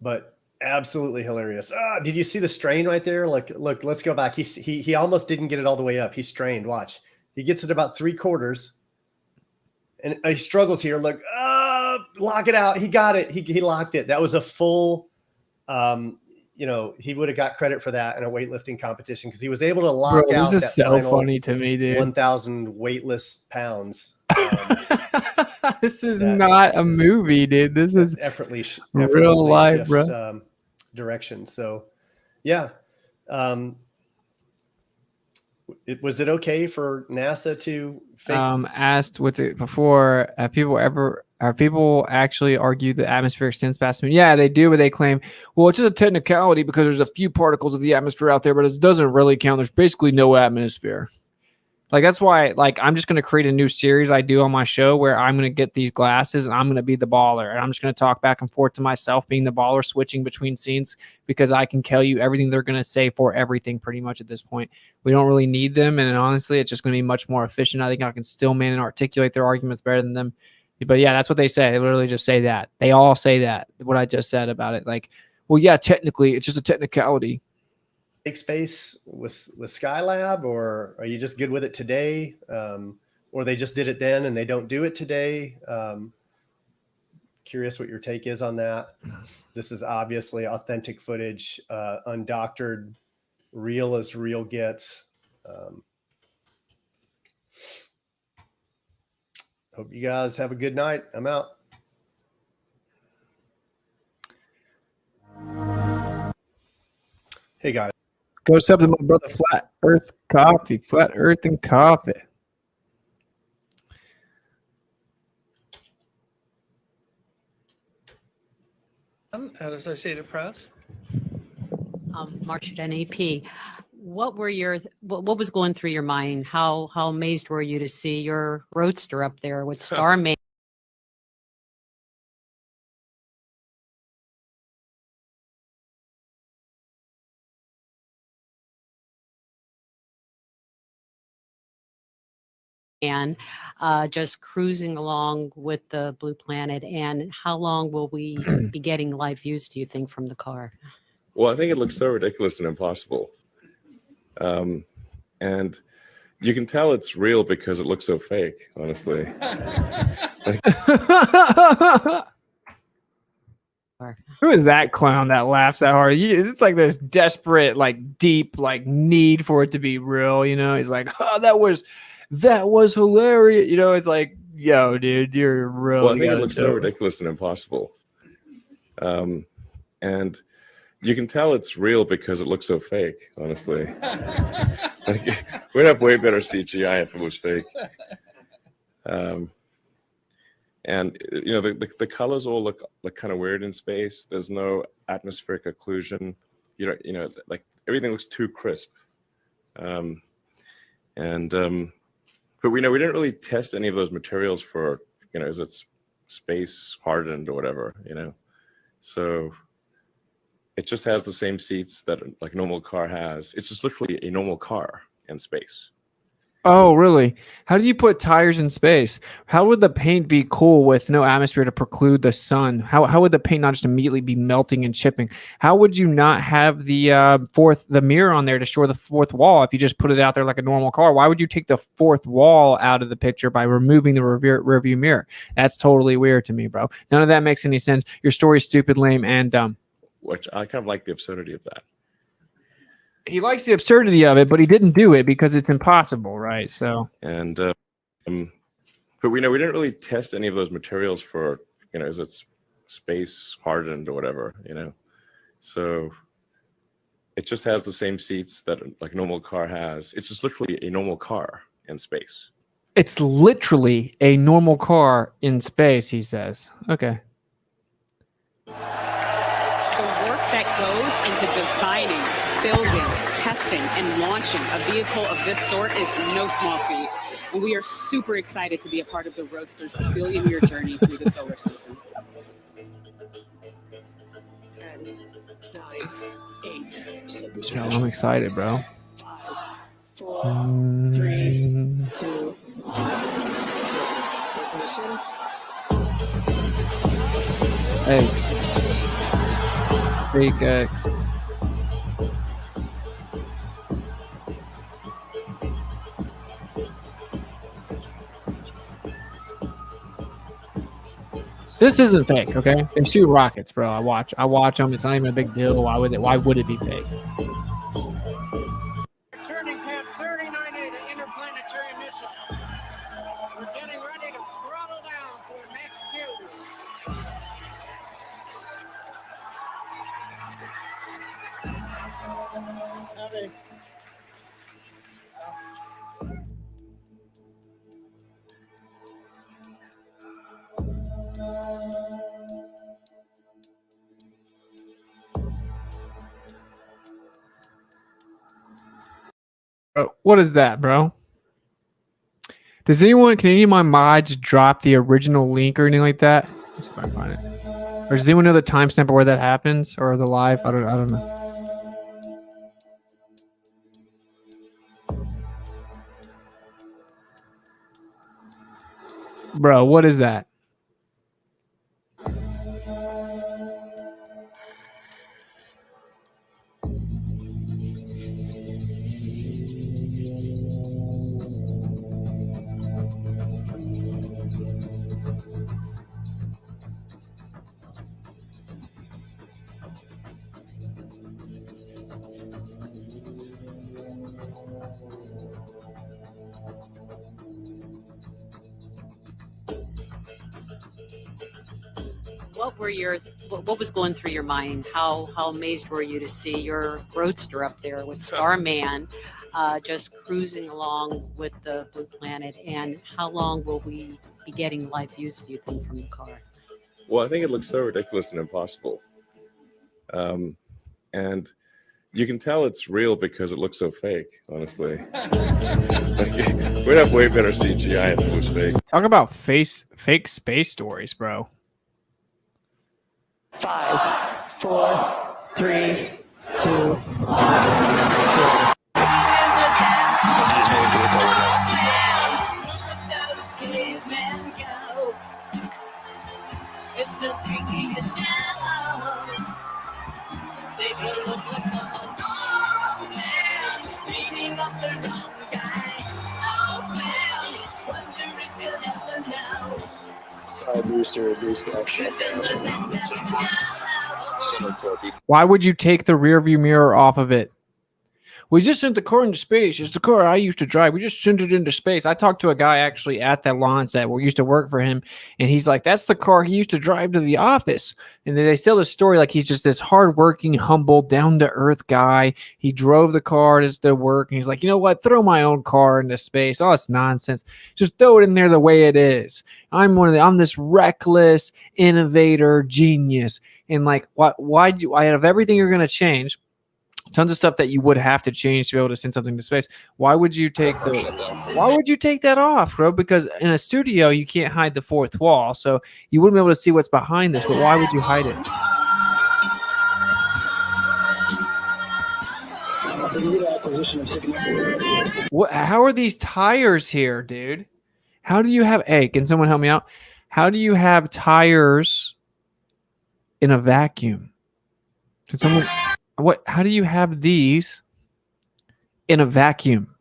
Speaker 10: But Absolutely hilarious. Did you see the strain right there? Look, let's go back. He almost didn't get it all the way up. He strained. Watch. He gets it about 3/4. And he struggles here. Look, lock it out. He got it. He locked it. That was a full, he would have got credit for that in a weightlifting competition because he was able to lock out.
Speaker 1: This is so funny to me, dude.
Speaker 10: 1,000 weightless pounds.
Speaker 1: This is not a movie, dude. This is
Speaker 10: effortlessly
Speaker 1: real life,
Speaker 10: shifts,
Speaker 1: bro.
Speaker 10: Direction. So, yeah. Was it okay for NASA to fake?
Speaker 1: Asked what's it before? Have people actually argued the atmosphere extends past the moon? Yeah, they do, but they claim, well, it's just a technicality because there's a few particles of the atmosphere out there, but it doesn't really count. There's basically no atmosphere. Like, that's why, like, I'm just going to create a new series I do on my show where I'm going to get these glasses and I'm going to be the baller. And I'm just going to talk back and forth to myself being the baller, switching between scenes because I can tell you everything they're going to say for everything pretty much at this point. We don't really need them. And honestly, it's just going to be much more efficient. I think I can still man and articulate their arguments better than them. But yeah, that's what they say. They literally just say that. They all say that, what I just said about it. Like, well, yeah, technically, it's just a technicality.
Speaker 10: Space with Skylab, or are you just good with it today? Or they just did it then and they don't do it today? Curious what your take is on that. This is obviously authentic footage, undoctored, real as real gets. Hope you guys have a good night. I'm out. Hey guys.
Speaker 1: Go sub to my brother Flat Earth Coffee. Flat Earth and Coffee.
Speaker 11: At Associated Press.
Speaker 12: March at NAP. What was going through your mind? How amazed were you to see your Roadster up there with Star Mate? And just cruising along with the Blue Planet. And how long will we be getting live views, do you think, from the car?
Speaker 13: Well, I think it looks so ridiculous and impossible. And you can tell it's real because it looks so fake, honestly.
Speaker 1: Who is that clown that laughs that hard? It's like this desperate, like deep, like need for it to be real. You know, he's like, oh, that was hilarious. You know, it's like, yo, dude, you're real.
Speaker 13: Well, I think it looks so ridiculous and impossible. And you can tell it's real because it looks so fake, honestly. Like, we'd have way better CGI if it was fake. And you know, the colors all look kind of weird in space. There's no atmospheric occlusion. You know, like everything looks too crisp. But we know we didn't really test any of those materials for, you know, is it space hardened or whatever, you know. So it just has the same seats that like a normal car has. It's just literally a normal car in space.
Speaker 1: Oh, really? How do you put tires in space? How would the paint be cool with no atmosphere to preclude the sun? How would the paint not just immediately be melting and chipping? How would you not have the mirror on there to show the fourth wall if you just put it out there like a normal car? Why would you take the fourth wall out of the picture by removing the rear view mirror? That's totally weird to me, bro. None of that makes any sense. Your story's stupid, lame, and dumb.
Speaker 13: Which I kind of like the absurdity of that.
Speaker 1: He likes the absurdity of it, but he didn't do it because it's impossible, right? So,
Speaker 13: and but we know we didn't really test any of those materials for, you know, is it space hardened or whatever, you know. So it just has the same seats that like a normal car has. It's just literally a normal car in space.
Speaker 1: It's literally a normal car in space, he says. Okay.
Speaker 16: The work that goes into designing, building, testing, and launching a vehicle of this sort is no small feat. And we are super excited to be a part of the Roadster's billion-year journey through the solar system. 10, 9, 8, 7,
Speaker 1: Yo, I'm excited, bro.
Speaker 16: 4, 3, 2, 1.
Speaker 1: Hey. SpaceX. This isn't fake, okay? They shoot rockets, bro. I watch them. It's not even a big deal. Why would it be fake?
Speaker 15: Turning pad 39A to interplanetary mission. We're getting ready to throttle down for max Q. Howdy.
Speaker 1: Bro, what is that, bro? Can any of my mods drop the original link or anything like that? Let's see if I can find it. Or does anyone know the timestamp of where that happens or the live? I don't know. Bro, what is that?
Speaker 12: What was going through your mind? How amazed were you to see your Roadster up there with Starman just cruising along with the Blue Planet? And how long will we be getting live views, do you think, from the car?
Speaker 13: Well, I think it looks so ridiculous and impossible. And you can tell it's real because it looks so fake, honestly. We'd have way better CGI if it was fake.
Speaker 1: Talk about fake space stories, bro.
Speaker 15: 5, 4, 3, 2, 1.
Speaker 17: Booster,
Speaker 1: Why would you take the rear view mirror off of it? We just sent the car into space. It's the car I used to drive. We just sent it into space. I talked to a guy actually at that launch that used to work for him, and he's like, that's the car he used to drive to the office. And then they tell the story like he's just this hardworking, humble, down-to-earth guy. He drove the car to work, and he's like, you know what? Throw my own car into space. Oh, it's nonsense. Just throw it in there the way it is. I'm this reckless innovator genius. And like, why do out of everything you're going to change, tons of stuff that you would have to change to be able to send something to space. Why would you take that off, bro? Because in a studio, you can't hide the fourth wall. So you wouldn't be able to see what's behind this, but why would you hide it? How are these tires here, dude? How do you have, hey, can someone help me out? How do you have tires in a vacuum? Can someone... How do you have these in a vacuum?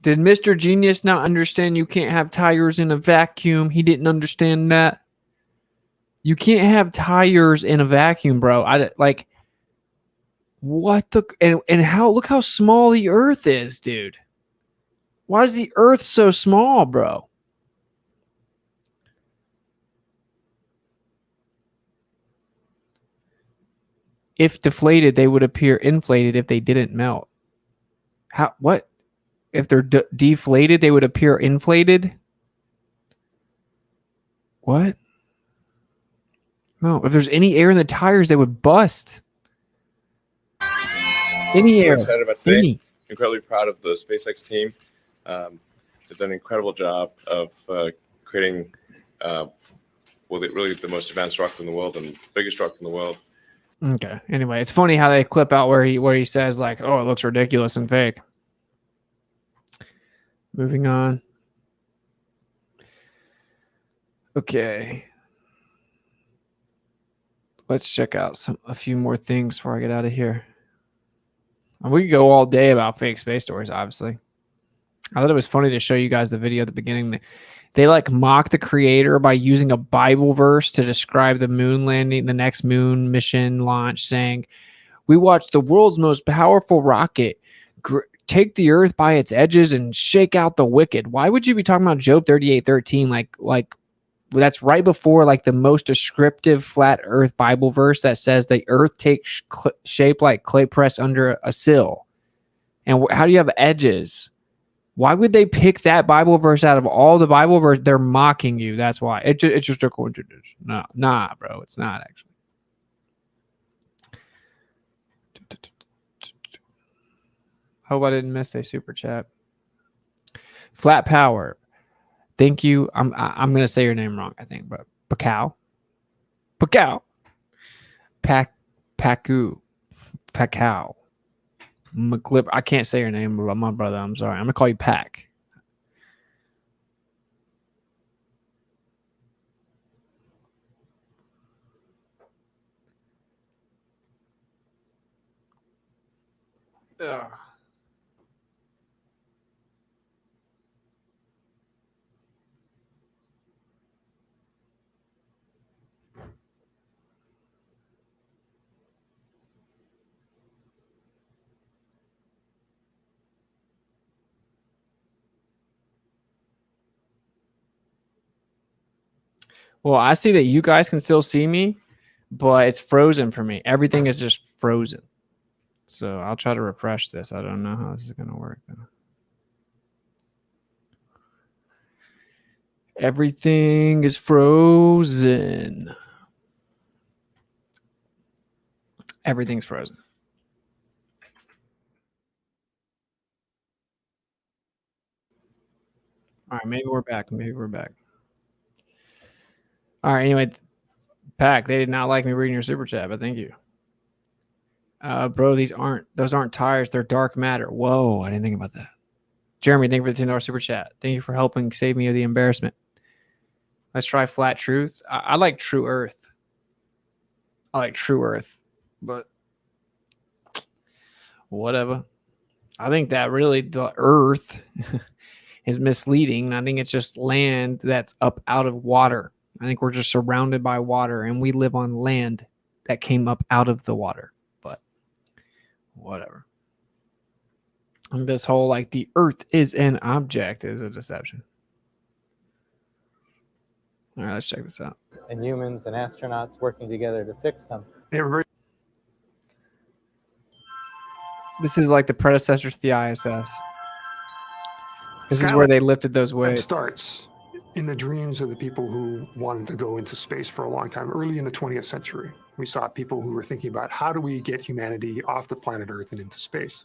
Speaker 1: Did Mr. Genius not understand you can't have tires in a vacuum? He didn't understand that. You can't have tires in a vacuum, bro. What the and how look how small the Earth is, dude. Why is the Earth so small, bro? If deflated, they would appear inflated if they didn't melt. What? If they're deflated, they would appear inflated? What? No, if there's any air in the tires, they would bust. Any air.
Speaker 13: I'm excited about today. Incredibly proud of the SpaceX team. They've done an incredible job of creating really the most advanced rocket in the world and biggest rocket in the world.
Speaker 1: Okay. Anyway, it's funny how they clip out where he says like, "Oh, it looks ridiculous and fake." Moving on. Okay. Let's check out a few more things before I get out of here. And we could go all day about fake space stories, obviously. I thought it was funny to show you guys the video at the beginning. They like mock the creator by using a Bible verse to describe the moon landing, the next moon mission launch, saying, "We watched the world's most powerful rocket take the earth by its edges and shake out the wicked." Why would you be talking about Job 38:13? Like that's right before like the most descriptive flat earth Bible verse that says the earth takes shape like clay pressed under a sill. And how do you have edges? Why would they pick that Bible verse out of all the Bible verse? They're mocking you. That's why. It's just a coincidence. Nah, bro. It's not actually. Hope I didn't miss a super chat. Flat Power. Thank you. I'm gonna say your name wrong, I think, but Pacu. McGlip. I can't say your name, but my brother. I'm sorry. I'm gonna call you Pack. Ugh. Well, I see that you guys can still see me, but it's frozen for me. Everything is just frozen. So I'll try to refresh this. I don't know how this is going to work, though. Everything is frozen. Everything's frozen. All right, maybe we're back. All right, anyway, Pack, they did not like me reading your super chat, but thank you. Bro, those aren't tires, they're dark matter. Whoa, I didn't think about that. Jeremy, thank you for the $10 super chat. Thank you for helping save me of the embarrassment. Let's try flat truth. I like true earth. But whatever. I think that really the earth is misleading. I think it's just land that's up out of water. I think we're just surrounded by water and we live on land that came up out of the water. But whatever. And this whole like the earth is an object is a deception. All right, let's check this out.
Speaker 5: And humans and astronauts working together to fix them.
Speaker 1: This is like the predecessor to the ISS. This is where they lifted those weights.
Speaker 17: Starts in the dreams of the people who wanted to go into space for a long time. Early in the 20th century, we saw people who were thinking about how do we get humanity off the planet Earth and into space.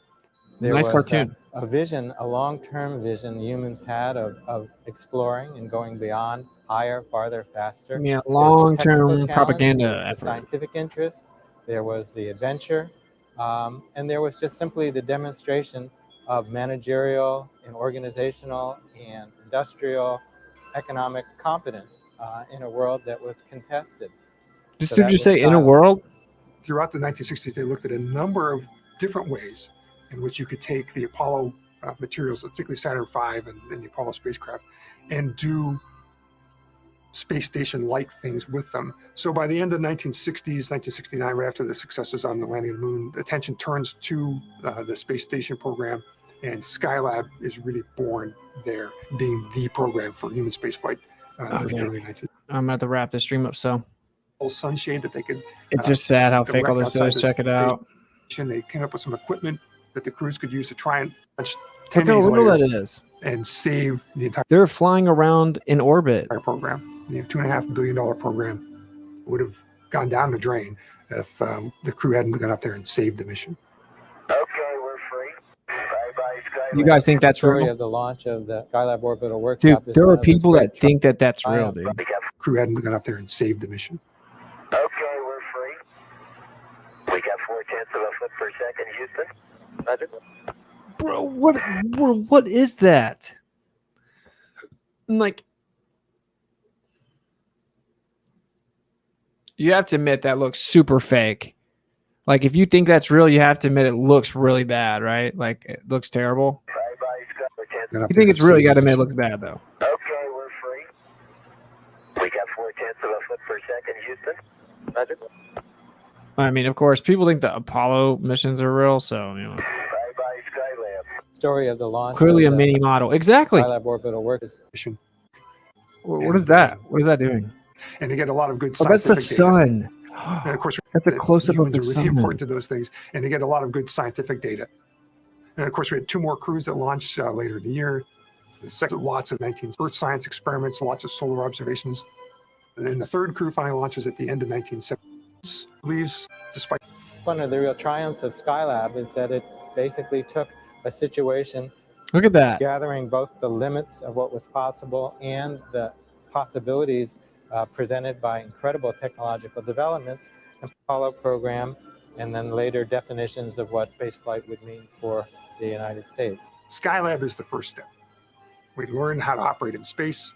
Speaker 5: There
Speaker 1: Nice
Speaker 5: was
Speaker 1: cartoon.
Speaker 5: A vision, a long-term vision humans had of exploring and going beyond, higher, farther, faster.
Speaker 1: Yeah,
Speaker 5: There was the
Speaker 1: long-term
Speaker 5: technical challenge,
Speaker 1: propaganda
Speaker 5: there was the
Speaker 1: effort.
Speaker 5: scientific interest, there was the adventure, and there was just simply the demonstration of managerial and organizational and industrial economic competence in a world that was contested.
Speaker 1: Just
Speaker 5: So
Speaker 1: did
Speaker 5: that
Speaker 1: you
Speaker 5: was
Speaker 1: say in a
Speaker 5: Skylab.
Speaker 1: world?
Speaker 17: Throughout the 1960s, they looked at a number of different ways in which you could take the Apollo materials, particularly Saturn V and the Apollo spacecraft, and do space station-like things with them. So by the end of the 1960s, 1969, right after the successes on the landing of the moon, attention turns to the space station program, and Skylab is really born there, being the program for human spaceflight in the early 1960s.
Speaker 1: I'm about to wrap this stream up, so
Speaker 17: Sunshade that they could.
Speaker 1: it's just sad how fake all
Speaker 17: direct
Speaker 1: this
Speaker 17: outside
Speaker 1: is.
Speaker 17: the
Speaker 1: Check it out.
Speaker 17: station. They came up with some equipment that the crews could use to try and launch
Speaker 1: Look
Speaker 17: 10
Speaker 1: how
Speaker 17: days
Speaker 1: little
Speaker 17: later
Speaker 1: that is.
Speaker 17: and save the entire
Speaker 1: They're flying around in orbit.
Speaker 17: program. The $2.5 billion program would have gone down the drain if the crew hadn't gone up there and saved the mission.
Speaker 1: You guys think that's
Speaker 5: story
Speaker 1: real?
Speaker 5: of the launch of the Skylab orbital
Speaker 1: Dude,
Speaker 5: workshop is
Speaker 1: there
Speaker 5: one
Speaker 1: are
Speaker 5: of this
Speaker 1: people
Speaker 5: great
Speaker 1: that think that that's real,
Speaker 5: triumph.
Speaker 1: dude.
Speaker 17: Crew hadn't gone up there and saved the mission.
Speaker 3: Okay, we're free. We got 0.4 of a foot per second, Houston. Roger.
Speaker 1: Bro, what is that? Like, You have to admit that looks super fake. Like, if you think that's real, you have to admit it looks really bad, right? Like, it looks terrible. If you think it's real, you got to admit it looks bad, though.
Speaker 3: Okay, we're free. We got 0.4 of a foot per second, Houston. Roger.
Speaker 1: I mean, of course, people think the Apollo missions are real, so, you know.
Speaker 3: Bye-bye, Skylab.
Speaker 5: Story of the launch.
Speaker 1: Clearly
Speaker 5: of
Speaker 1: a
Speaker 5: the
Speaker 1: mini model. Exactly.
Speaker 5: Skylab orbital work is
Speaker 1: What is that? What is that doing?
Speaker 17: And to get a lot of good
Speaker 1: Oh, that's
Speaker 17: scientific
Speaker 1: the
Speaker 17: data.
Speaker 1: sun.
Speaker 17: And of course,
Speaker 1: That's a close-up of
Speaker 17: humans
Speaker 1: the
Speaker 17: are really
Speaker 1: sun.
Speaker 17: important to those things, and to get a lot of good scientific data. And of course, we had 2 more crews that launched later in the year. Lots of Earth science experiments, lots of solar observations. And then the 3rd crew finally launches at the end of 1970s. Leaves despite.
Speaker 5: one of the real triumphs of Skylab is that it basically took a situation.
Speaker 1: Look at that.
Speaker 5: Gathering both the limits of what was possible and the possibilities presented by incredible technological developments, and Apollo program, and then later definitions of what spaceflight would mean for the United States.
Speaker 17: Skylab is the first step. We learn how to operate in space.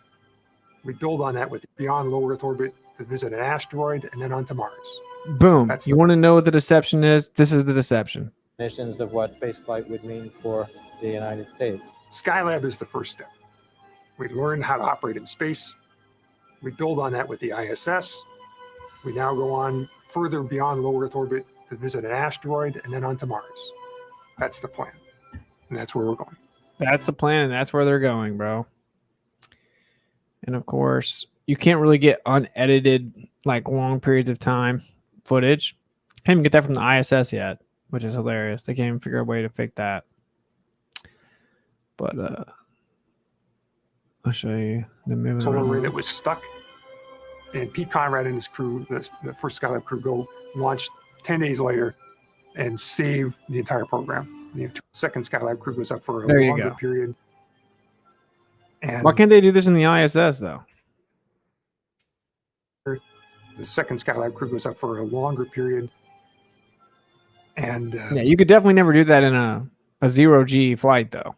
Speaker 17: We build on that with beyond low Earth orbit to visit an asteroid and then onto Mars.
Speaker 1: Boom. You want to know what the deception is? This is the deception.
Speaker 5: Definitions of what spaceflight would mean for the United States.
Speaker 17: Skylab is the first step. We learn how to operate in space. We build on that with the ISS. We now go on further beyond low Earth orbit to visit an asteroid and then onto Mars. That's the plan. And that's where we're going.
Speaker 1: That's the plan, and that's where they're going, bro. And of course, you can't really get unedited, like, long periods of time footage. Can't even get that from the ISS yet, which is hilarious. They can't even figure out a way to fake that. But I'll show you the movie.
Speaker 17: Solar array that was stuck. And Pete Conrad and his crew, the first Skylab crew, go launch 10 days later and save the entire program. The second Skylab crew goes up for a longer period. And
Speaker 1: why can't they do this in the ISS, though?
Speaker 17: The second Skylab crew goes up for a longer period. And
Speaker 1: yeah, you could definitely never do that in a 0G flight, though.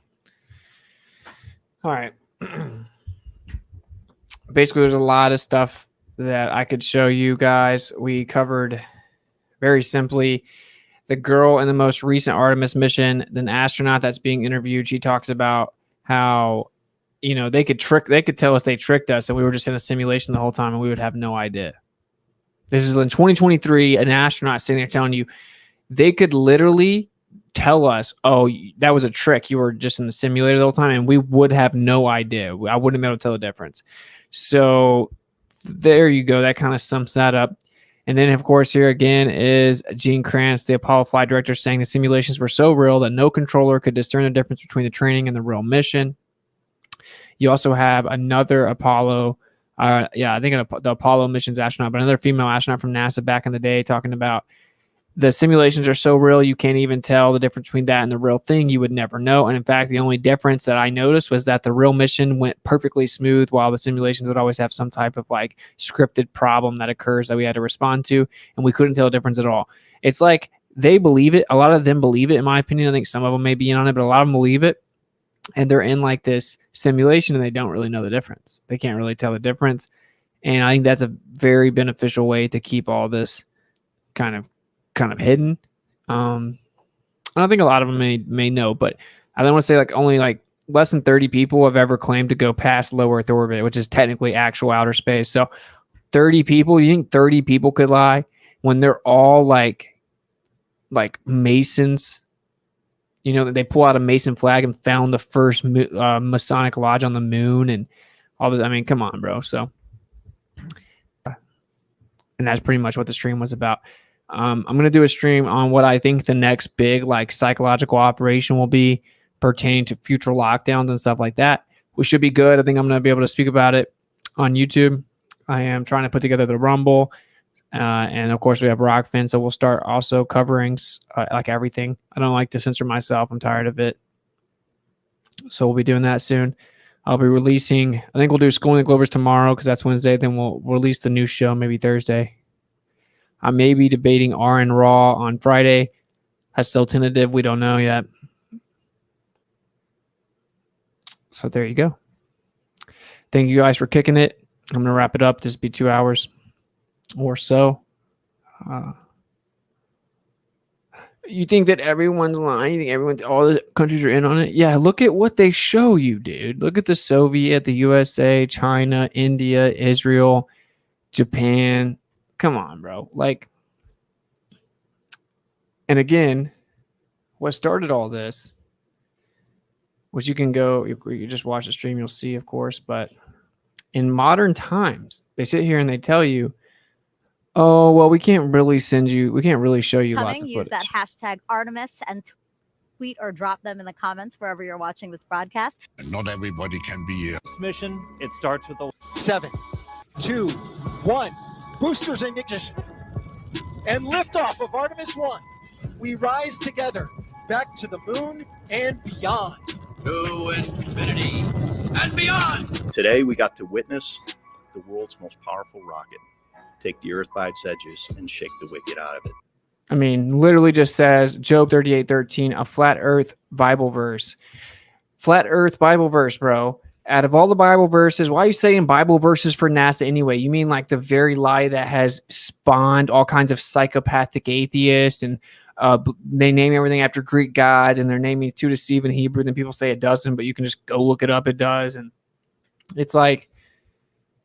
Speaker 1: All right. Basically, there's a lot of stuff that I could show you guys. We covered very simply the girl in the most recent Artemis mission, an astronaut that's being interviewed. She talks about how, you know, they could tell us they tricked us and we were just in a simulation the whole time and we would have no idea. This is in 2023, an astronaut sitting there telling you they could literally tell us, oh, that was a trick. You were just in the simulator the whole time, and we would have no idea. I wouldn't be able to tell the difference. So there you go. That kind of sums that up. And then, of course, here again is Gene Kranz, the Apollo flight director, saying the simulations were so real that no controller could discern the difference between the training and the real mission. You also have another Apollo, I think the Apollo missions astronaut, but another female astronaut from NASA back in the day talking about the simulations are so real you can't even tell the difference between that and the real thing. You would never know. And in fact, the only difference that I noticed was that the real mission went perfectly smooth while the simulations would always have some type of like scripted problem that occurs that we had to respond to, and we couldn't tell the difference at all. It's like they believe it. A lot of them believe it, in my opinion. I think some of them may be in on it, but a lot of them believe it. And they're in like this simulation and they don't really know the difference. They can't really tell the difference. And I think that's a very beneficial way to keep all this kind of hidden. I don't think a lot of them may know, but I don't want to say like only like less than 30 people have ever claimed to go past low Earth orbit, which is technically actual outer space. So 30 people, you think 30 people could lie when they're all like Masons? You know, they pull out a Mason flag and found the first Masonic lodge on the moon and all this. I mean, come on, bro. So, and that's pretty much what the stream was about. I'm going to do a stream on what I think the next big like psychological operation will be pertaining to future lockdowns and stuff like that. We should be good. I think I'm going to be able to speak about it on YouTube. I am trying to put together the Rumble. And of course we have Rockfin. So we'll start also covering like everything. I don't like to censor myself. I'm tired of it. So we'll be doing that soon. I'll be releasing, I think we'll do Schooling the Globers tomorrow because that's Wednesday. Then we'll release the new show maybe Thursday. I may be debating RN Raw on Friday. That's still tentative. We don't know yet. So there you go. Thank you guys for kicking it. I'm going to wrap it up. This will be 2 hours. or so. You think that everyone's lying? You think all the countries are in on it? Yeah, look at what they show you, dude. Look at the Soviet, the USA, China, India, Israel, Japan. Come on, bro. Like, and again, what started all this, which you can go, you just watch the stream, you'll see, of course, but in modern times, they sit here and they tell you, oh, well, we can't really show you lots of
Speaker 14: use
Speaker 1: footage.
Speaker 14: that hashtag Artemis and tweet or drop them in the comments wherever you're watching this broadcast.
Speaker 27: Not everybody can be a
Speaker 2: Mission, it starts with a
Speaker 18: 7, 2, 1. Boosters in ignition. And liftoff of Artemis 1. We rise together back to the moon and beyond.
Speaker 19: To infinity and beyond.
Speaker 22: Today we got to witness the world's most powerful rocket take the earth by its edges and shake the wicked out of it.
Speaker 1: I mean, literally just says Job 38:13, a flat earth Bible verse. Flat earth Bible verse, bro. Out of all the Bible verses, why are you saying Bible verses for NASA anyway? You mean like the very lie that has spawned all kinds of psychopathic atheists, and they name everything after Greek gods, and they're naming to deceive in Hebrew, and then people say it doesn't, but you can just go look it up, it does. And it's like,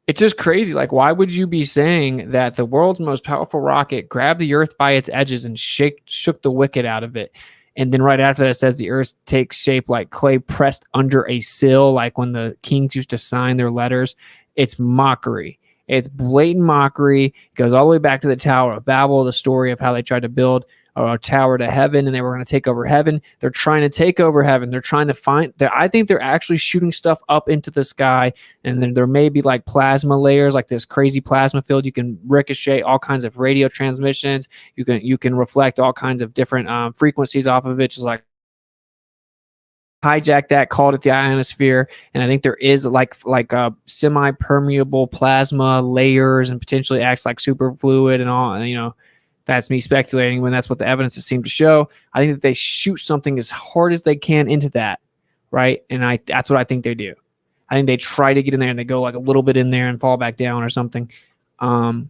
Speaker 1: it's just crazy. Like, why would you be saying that the world's most powerful rocket grabbed the earth by its edges and shook the wicked out of it? And then right after that, it says the earth takes shape like clay pressed under a sill, like when the kings used to sign their letters. It's mockery. It's blatant mockery. It goes all the way back to the Tower of Babel, the story of how they tried to build a tower to heaven, and they were going to take over heaven. They're trying to take over heaven. They're trying to find. I think they're actually shooting stuff up into the sky, and then there may be like plasma layers, like this crazy plasma field. You can ricochet all kinds of radio transmissions. You can reflect all kinds of different frequencies off of it, just like hijack that, called it the ionosphere. And I think there is like semi-permeable plasma layers, and potentially acts like superfluid and all. And, you know, that's me speculating when that's what the evidence has seemed to show. I think that they shoot something as hard as they can into that, right? And that's what I think they do. I think they try to get in there and they go like a little bit in there and fall back down or something. And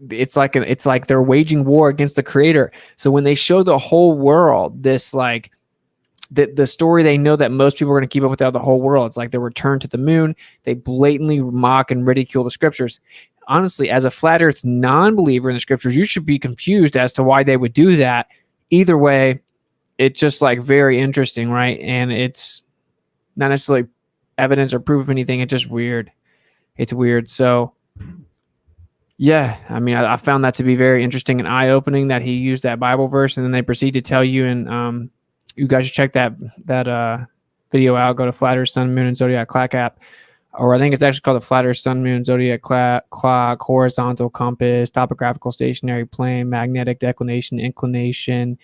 Speaker 1: it's like they're waging war against the creator. So when they show the whole world this, like, the story they know that most people are going to keep up with out the whole world, it's like the return to the moon. They blatantly mock and ridicule the scriptures. Honestly, as a flat earth non-believer in the scriptures, you should be confused as to why they would do that. Either way, it's just like very interesting, right? And it's not necessarily evidence or proof of anything. It's just weird. It's weird. So yeah, I mean, I found that to be very interesting and eye-opening that he used that Bible verse, and then they proceed to tell you, and you guys should check that video out. Go to Flat Earth, Sun, Moon, and Zodiac Clock app. Or I think it's actually called the Flat Earth, Sun, Moon, Zodiac Clock, Horizontal Compass, Topographical Stationary Plane, Magnetic Declination, Inclination.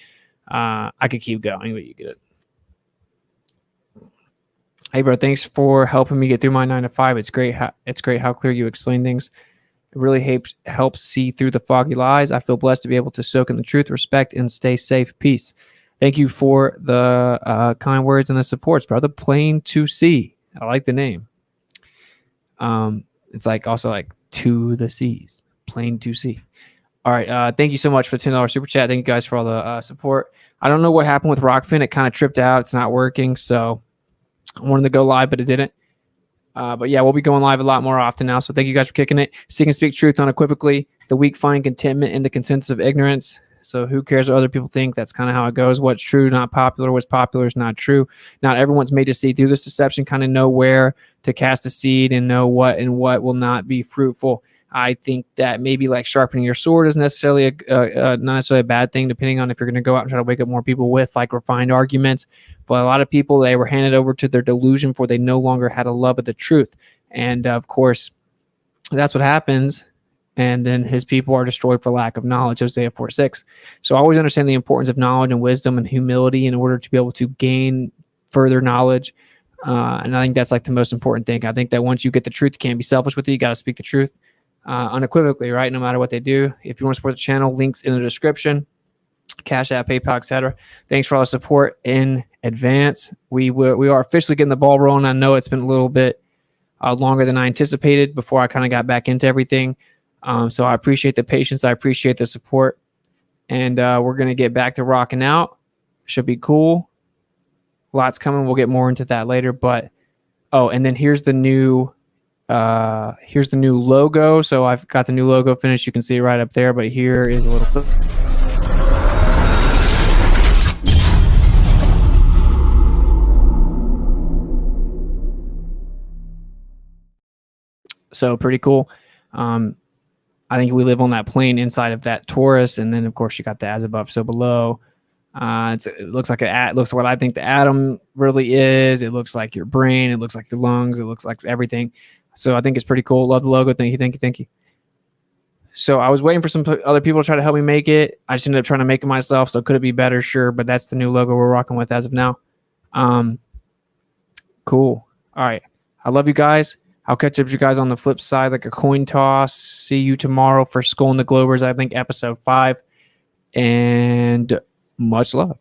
Speaker 1: I could keep going, but you get it. Hey, bro, thanks for helping me get through my 9 to 5. It's great how clear you explain things. It really helps see through the foggy lies. I feel blessed to be able to soak in the truth, respect, and stay safe. Peace. Thank you for the kind words and the supports, brother. Plain to see. I like the name. It's like also like to the seas, plain to see. All right. Thank you so much for the $10 super chat. Thank you guys for all the support. I don't know what happened with Rockfin. It kind of tripped out. It's not working. So I wanted to go live, but it didn't. But yeah, we'll be going live a lot more often now. So thank you guys for kicking it. Seek and speak truth unequivocally. The weak find contentment in the consensus of ignorance. So who cares what other people think? That's kind of how it goes. What's true, not popular. What's popular is not true. Not everyone's made to see through this deception, kind of know where to cast a seed and know what and what will not be fruitful. I think that maybe like sharpening your sword is necessarily not necessarily a bad thing, depending on if you're going to go out and try to wake up more people with like refined arguments. But a lot of people, they were handed over to their delusion for they no longer had a love of the truth. And of course, that's what happens. And then his people are destroyed for lack of knowledge, Hosea 4:6. So always understand the importance of knowledge and wisdom and humility in order to be able to gain further knowledge. And I think that's like the most important thing. I think that once you get the truth, you can't be selfish with it. You got to speak the truth unequivocally, right? No matter what they do. If you want to support the channel, links in the description. Cash App, PayPal, etc. Thanks for all the support in advance. We are officially getting the ball rolling. I know it's been a little bit longer than I anticipated before I kind of got back into everything. So I appreciate the patience. I appreciate the support. And we're going to get back to rocking out. Should be cool. Lots coming. We'll get more into that later. But, oh, and then here's the new logo. So I've got the new logo finished. You can see it right up there. But here is a little clip. So pretty cool. I think we live on that plane inside of that torus, and then of course you got the as above, so below. It looks like looks what I think the atom really is. It looks like your brain. It looks like your lungs. It looks like everything. So I think it's pretty cool. Love the logo. Thank you. So I was waiting for some other people to try to help me make it. I just ended up trying to make it myself. So could it be better? Sure, but that's the new logo we're rocking with as of now. Cool. All right. I love you guys. I'll catch up with you guys on the flip side, like a coin toss. See you tomorrow for Skull and the Globers, I think, episode 5. And much love.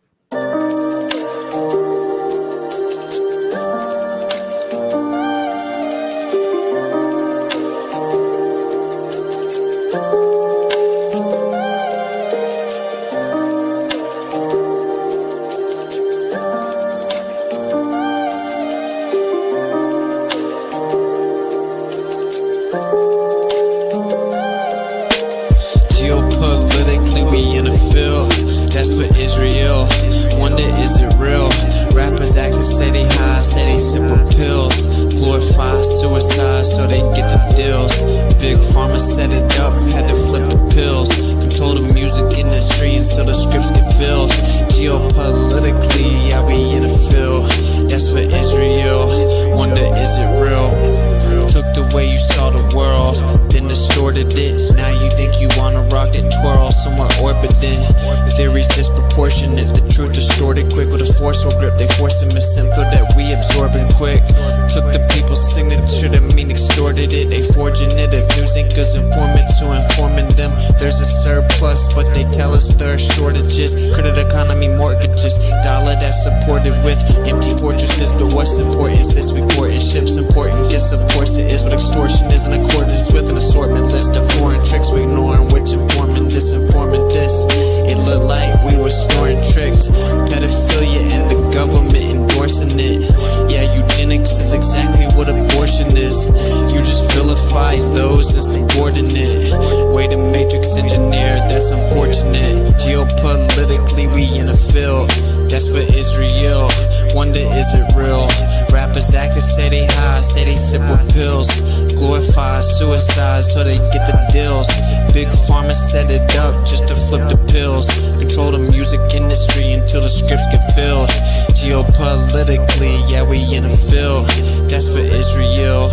Speaker 4: So they get the deals. Big pharma set it up just to flip the pills. Control the music industry until the scripts get filled. Geopolitically, yeah, we in a field. That's for Israel.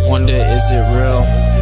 Speaker 4: Wonder, is it real?